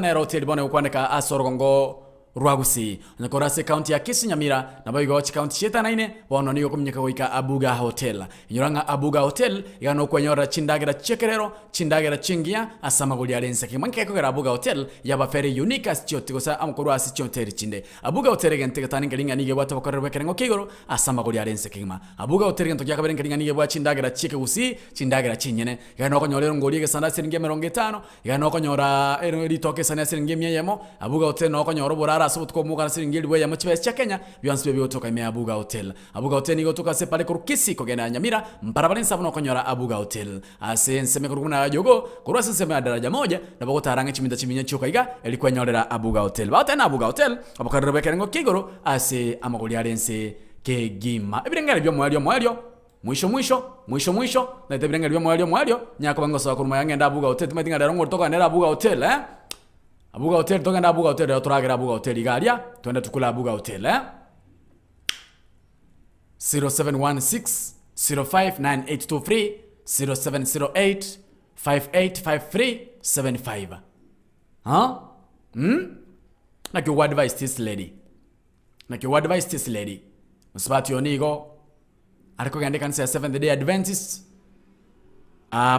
na hotel bone kwandika asorogongo Rwagusi Nkorase county ya Kisii Nyamira na bayigo county cheta naine bono nigo kumnyeka goika Abuga Hotel inyoranga Abuga Hotel igano kwenyora chindagira chekerero chindagira chingia asama guli alense kimanke ko Abuga Hotel yaba very unique as choti gosa amukuru as choteri chinde Abuga Hotel gente katani ngelinga nige bwata bakorerwe kerengo kigoro asama guli alense kima Abuga Hotel gente kya kabere ngelinga nige bwa chindagira chike gusi chindagira chinyene igano konyolero ngoli ge sanda siringe 50 igano konyora eri toke sanda siringe 100 Abuga Hotel no konyoro borara asubutko muka siringeli bwe ya mchibesi cha Kenya byansi byo toka ime Abuga Hotel ni gotoka se pale kurukisi kogenda Nyamira mparabalen sabuno konyora Abuga Hotel ase nseme kurukuna jogo kurwa nseme daraja 1 na bako taranga chiminda chiminya choka iga elikuwa nyorera Abuga Hotel bata na Abuga Hotel abakarebe kerengo kigoro ase amagoli alense ke gima ebirengale byo mwalio mwisho na tebirengale byo mwalio nyako bango sawa kuruma yangenda Abuga Hotel tumetinga darongo toka nera Abuga Hotel Abuga Hotel toka na Abuga Hotel turagira Abuga Hotel igalia twende tukula Abuga Hotel 0716 059823 0708 585375 Like your advice this lady Musibati yonigo aliko gande kanisa ya Seventh Day Adventist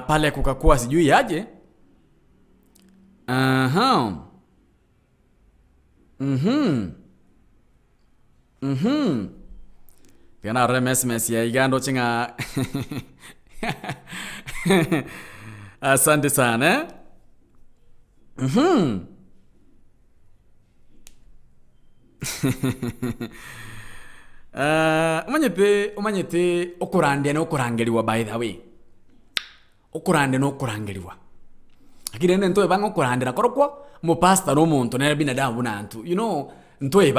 pale kukakuwa sijui aje Piana remes ya igando chinga Asante sana umanyete okurandya no kurangeliwa by the way okurandya no kurangeliwa akirende ntoe bango kurandira korokwo mu pastor no muntu na binadamu bunantu you know ntoe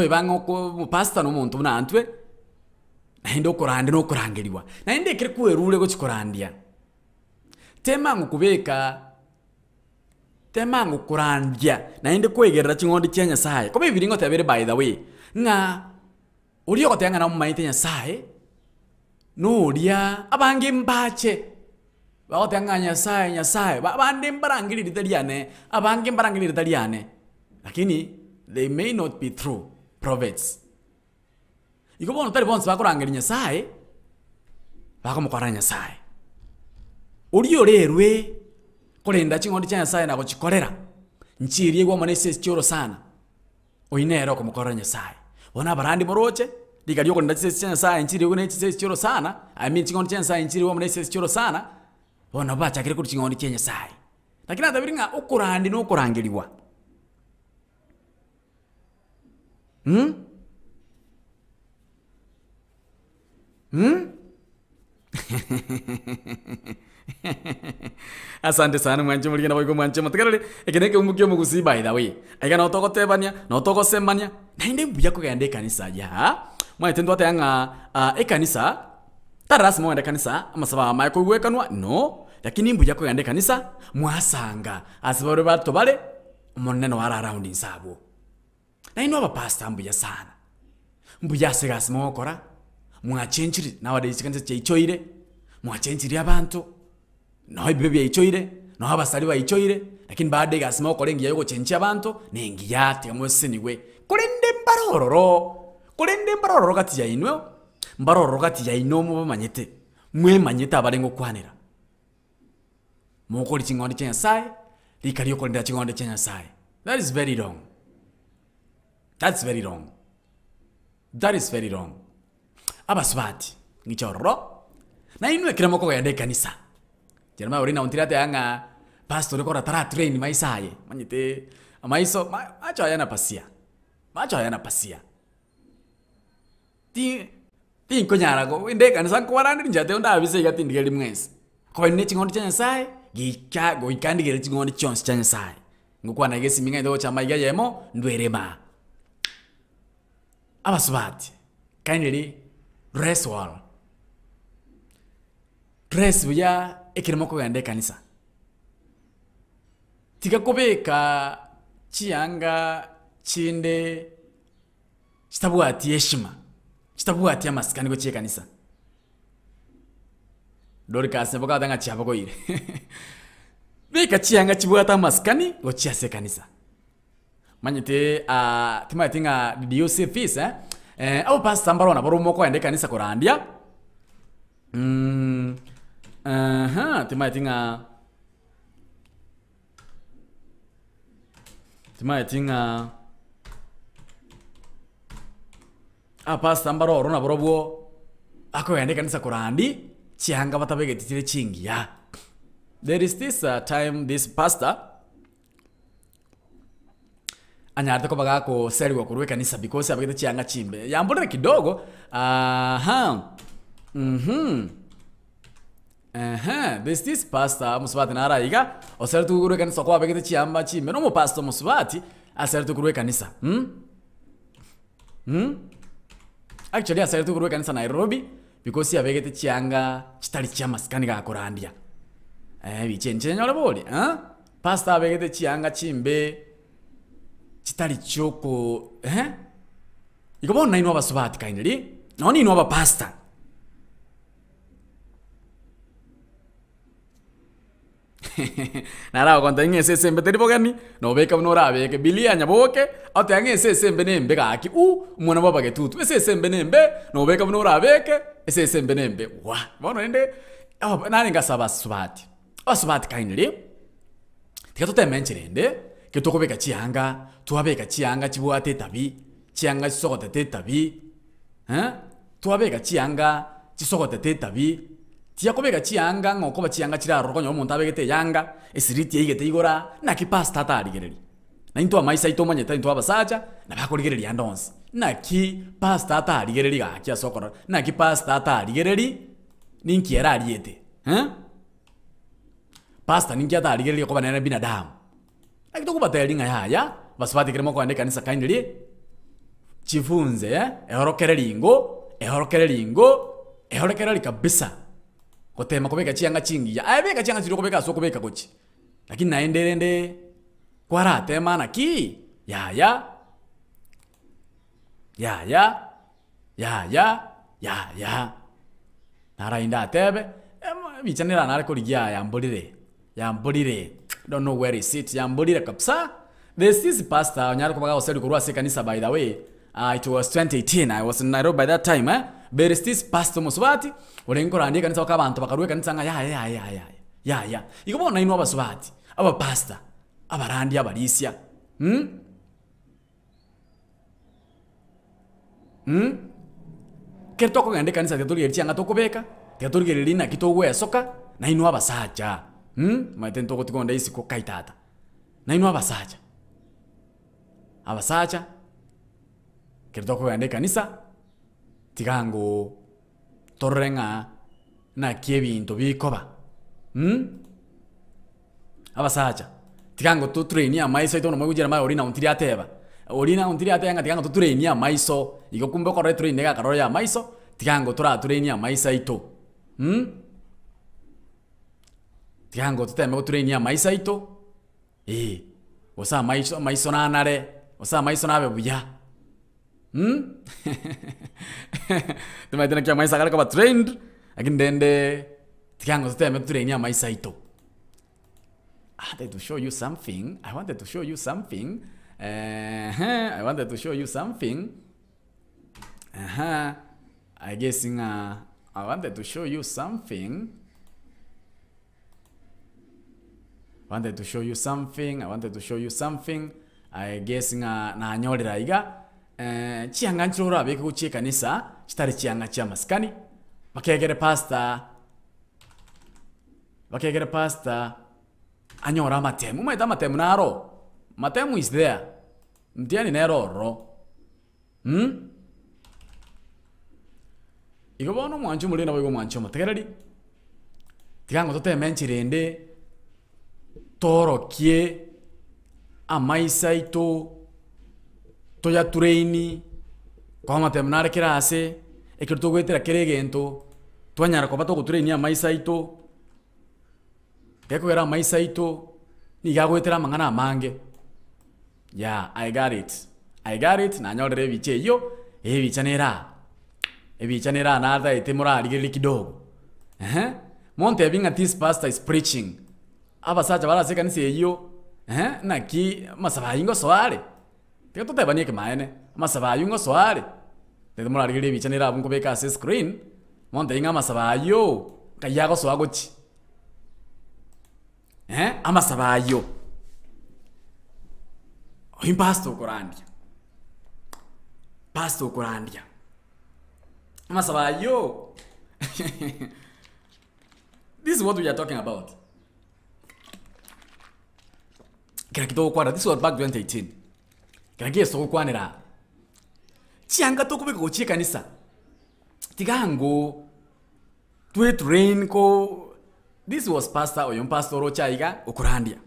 bango ko mu pastor no muntu bunantwe nainde okurandya no kurangeliwa nainde kire kuerule go chikurandya temangu kubeka temangu kurandya nainde kwegerera chingondi cyanya saye ko bibiri ngo tabere by the way nga uriyo ko tanga na mu mayite nya saye no uriya abange mbache Bao tanga nyasaye abandi mbarangirira italiane abange mbarangirira italiane lakini they may not be true prophets ikobono tari bonse bakurangirira nyasaye bakamukora nyasaye uriyo rerwe kolenda chingondi cha nyasaye nako chikorera nchiriye gwa manese cyoro sana oinero kumukora nyasaye bona barandi moroche digaliyo kolenda cha nyasaye nchiriye gwa nese cyoro sana I mean chingondi cha nyasaye nchiriye gwa manese cyoro sana Bona bacha kire kuti chingondi chenye sai. Lakini atabiringa okurandi no kurangeliwa. Asante sana mwanche muligenda boygo mwanche mutagarale ekeneke umukyo mugusi by the way. Ega no toko tebania no toko semania. Nainde mbuya ko gande kanisa ya. Mwaite ndo atanga ekanisa Taras mo enda kanisa amasaba mai ko gwekanwa no lakini mbuya ko yande kanisa mwasanga asibore bato bale moneno wara around insabo na ino aba pastor mbuya sana mbuya segas mokora mwachenjiri nowadays kanisa cheichoire mwachenjiri abantu no ibebe yeichoire no abasali bayichoire lakini baade gasimo okolengi yayo chenchi abantu nengi yate kamweseniwe kulende mbaroro kati ya inwe mbaroro kati ya inomo manyete mwe manyete abalengo kwanira mokoli chingondi chenya sai likaliyo kolenda chingondi chenya sai. That is very wrong. That's very wrong. That is very wrong. Abaswati ngichoro na inwe kila moko ya kanisa jerema urina untirate anga pastor ko ratara train maisaye manyite maiso macho yana pasia ti konyara go inde kanisa ko warandi njate onda abise gatindigeli mwezi ko ne chingondi chanya sai gika go ikandigeli chingondi chonse chanya sai ngukwa na gesi minga ndo chama yemo ndwerema abaswati kindly dress well. Dress buya ekirimo gande kanisa. Tikakobeka chianga chinde chitabwati heshima. Chitabwati amaskani go kanisa. Dorika seboka danga chiabako ire. Beka chianga chibwata amaskani go chiase kanisa. Manyite timatinga diose fees au pastor mbaro na baro moko ende kanisa korandia timatinga pastor mbaro rona borobo ako ende kanisa korandi chianga batabege titire chingia. There is this time this pastor anyarta ko baga ko seri wa kuruwe kanisa because abagete chianga chimbe yambonera kidogo this pastor musubati nara iga oseri tu kuruwe kanisa ko abagete chiamba chimbe no mo pastor musubati aseri tu kuruwe kanisa actually aseri tu kuruwe kanisa Nairobi because abagete chianga chitali chiama skani ga korandia bichenche nyole boli pastor abagete chianga chimbe chitali choko ikabona ino abasubati kindly noni ino aba pastor nara konta ngese sembe teribogani no beka nora beke bilia nyaboke ate ngese sembe nembe gaki umwana baba getutu ese sembe nembe no beka nora beke ese sembe nembe wa bono ende nani ngasaba subati abasubati kindly tikatote menchirende ketokobeka chianga tuabeka chianga chibwate tabi chianga chisogote tetabi tuabeka chianga chisogote tetabi tiakobeka chianga ngokoba chianga chiraro konyo omuntu abegete yanga esiriti yigete igora na kipasta atarigereri na into amaisa itomanyeta into abasaja na bakorigereri andonse na ki pasta atarigereri ga kya sokora na ki pasta atarigereri ninki era ariete pasta ninki atarigereri ko banana binadamu akitoko batalinga haya basubati kirimo ko ande kanisa kindly chifunze ehorokereringo kabisa kotema kobeka chianga chingi ya abeka chianga chiro kobeka so kobeka gochi lakini naenderende kwara tema na ki ya nara inda tebe bichanira nare koligia yambolire don't know where is it yambolire kapsa. There's this pastor nyaro kobaga oseli kurwa se kanisa by the way it was 2018 I was in Nairobi by that time there is this pastor musubati orenkora andi kanisa wakabantu bakarwe kanisa nga ya ikobona ino abasubati aba pastor abarandi abarisia kertoko ngande kanisa teturi chianga tokobeka teturi lina kitogwe soka na ino abasaja matento kotikonda isi ko kaitata na ino abasaja kertoko ngande kanisa tigango torrenga na kiebinto bikoba abasaja tigango tu train ya maiso ito no magujira mai orina untiri ateba nga tigango tu train ya maiso iko kumbe ko train ga karoro ya maiso tigango tora train ya maisa ito tigango tuteme guturenia maisa ito osa maiso na nare osa maiso na bebuya tumaitena kia maisa kala kaba trend agindende tigango tuteme guturenia maisa ito. I wanted to show you something. I wanted to show you something. I wanted to show you something. I guess I wanted to show you something. I wanted to show you something. I wanted to show you something. I guess na nyorera iga chianga nchura beke kuchie kanisa chitari chianga chia maskani bakegere pastor anyora matemu maita matemu naro matemu is there mtiani nero ro igobono mwancho mulina bogo mwancho mategereri tigango tote menchirende torokie amaisa ito toya tureini kwa matemu nare kirase ekirto gwetera kiregento twanyara kwa bato gutureini amaisa ito Geko era maisa ito ni gagwetera mangana mange. Yeah, I got it. Na nyorere biche yo ebichanera na ata itemura ligeli kidogo. Monte being at this pastor is preaching. Abasacha bala seka nise yo. Na ki masaba ingo soare. Teka tote banie ke maene. Masaba ingo soare. Itemura ligeli bichanera bunko beka se screen. Monte inga masaba yo kayago soagochi. Amasabayo pastor kurandia amasabayo. This is what we are talking about. This was back 2018. Kiragiye kwanira chianga to kubika kuchie kanisa tigango tweet rain ko. This was pastor oyon pastor rochaiga okurandia.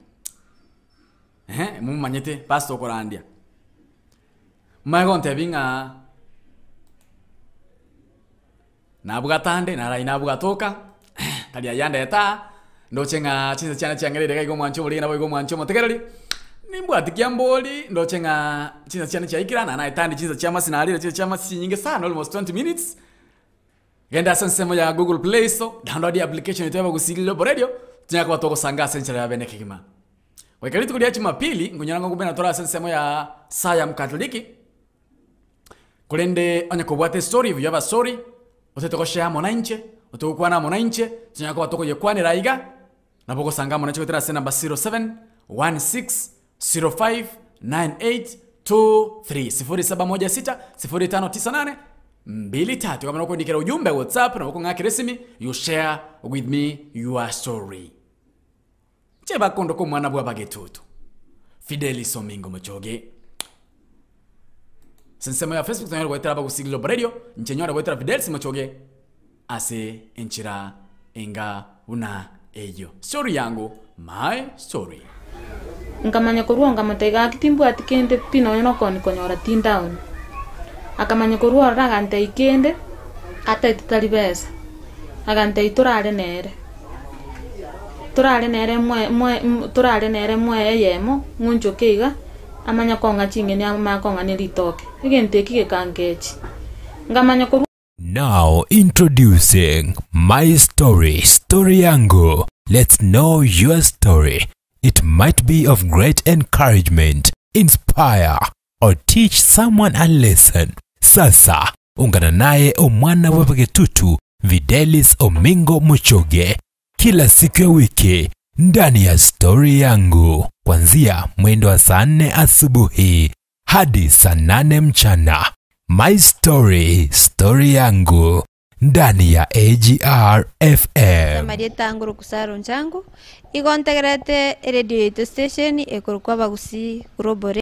Mumanyete pastor okurandia. Magonte binga nabugatande nara inabugatoka kali ayanda eta ndochenga chinza chana changere dega mwancho muri na bogo mwancho motegereri nimbu atikiamboli ndochenga chinza chana chaikira na etandi chinza chama sinalira chinza chama sinyinge sana almost 20 minutes. Genda sensemo ya Google Play Store, download the application yetu ya Bagusi Global Radio, tunya kwa toko sanga senchera ya beneke kima. Kwa kalitu kudia Jumapili, ngunyanga ngumbe na tora sensemo ya saya mkatoliki. Kulende onye kubwate story, if you have a story, utetoko share monanche, utekwa na monanche, tunya kwa toko yekwane raiga, na boko sanga monanche kwa tera number 0716059823 07160598 23 kama nako ndikira ujumbe WhatsApp na uko ngaki resimi you share with me your story. Cheba kondo ko mwana bwa bagetutu. Fidelis Omingo Mochoge. Sensema ya Facebook tunyo gwetera Bagusi Global Radio, nchenyora gwetera Fidelis Mochoge. Ase enchira enga una eyo. Story yangu, my story. Nkamanya kurua ngamatega akitimbu atikende pino yonoko ni konyora tindown. Akamanya kurua ragante ikende ata itali besa. Agante iturale nere mwe yemo ngunjo keiga amanya konga chingeni amakonga nilitoke. Igente kike kangechi. Ngamanya kurua. Now introducing my story Yangu. Let's know your story. It might be of great encouragement, inspire, or teach someone a lesson. Sasa, ungana naye omwana wa Bagetutu, Fidelis Omingo Mochoge, kila siku ya wiki, ndani ya Story Yangu. Kuanzia mwendo wa saa 4 asubuhi, hadi saa 8 mchana. My story Yangu, ndani ya AGR FM. Marieta nguru kusaro nchangu. Igontegrete radio station ekurukwa Bagusi Global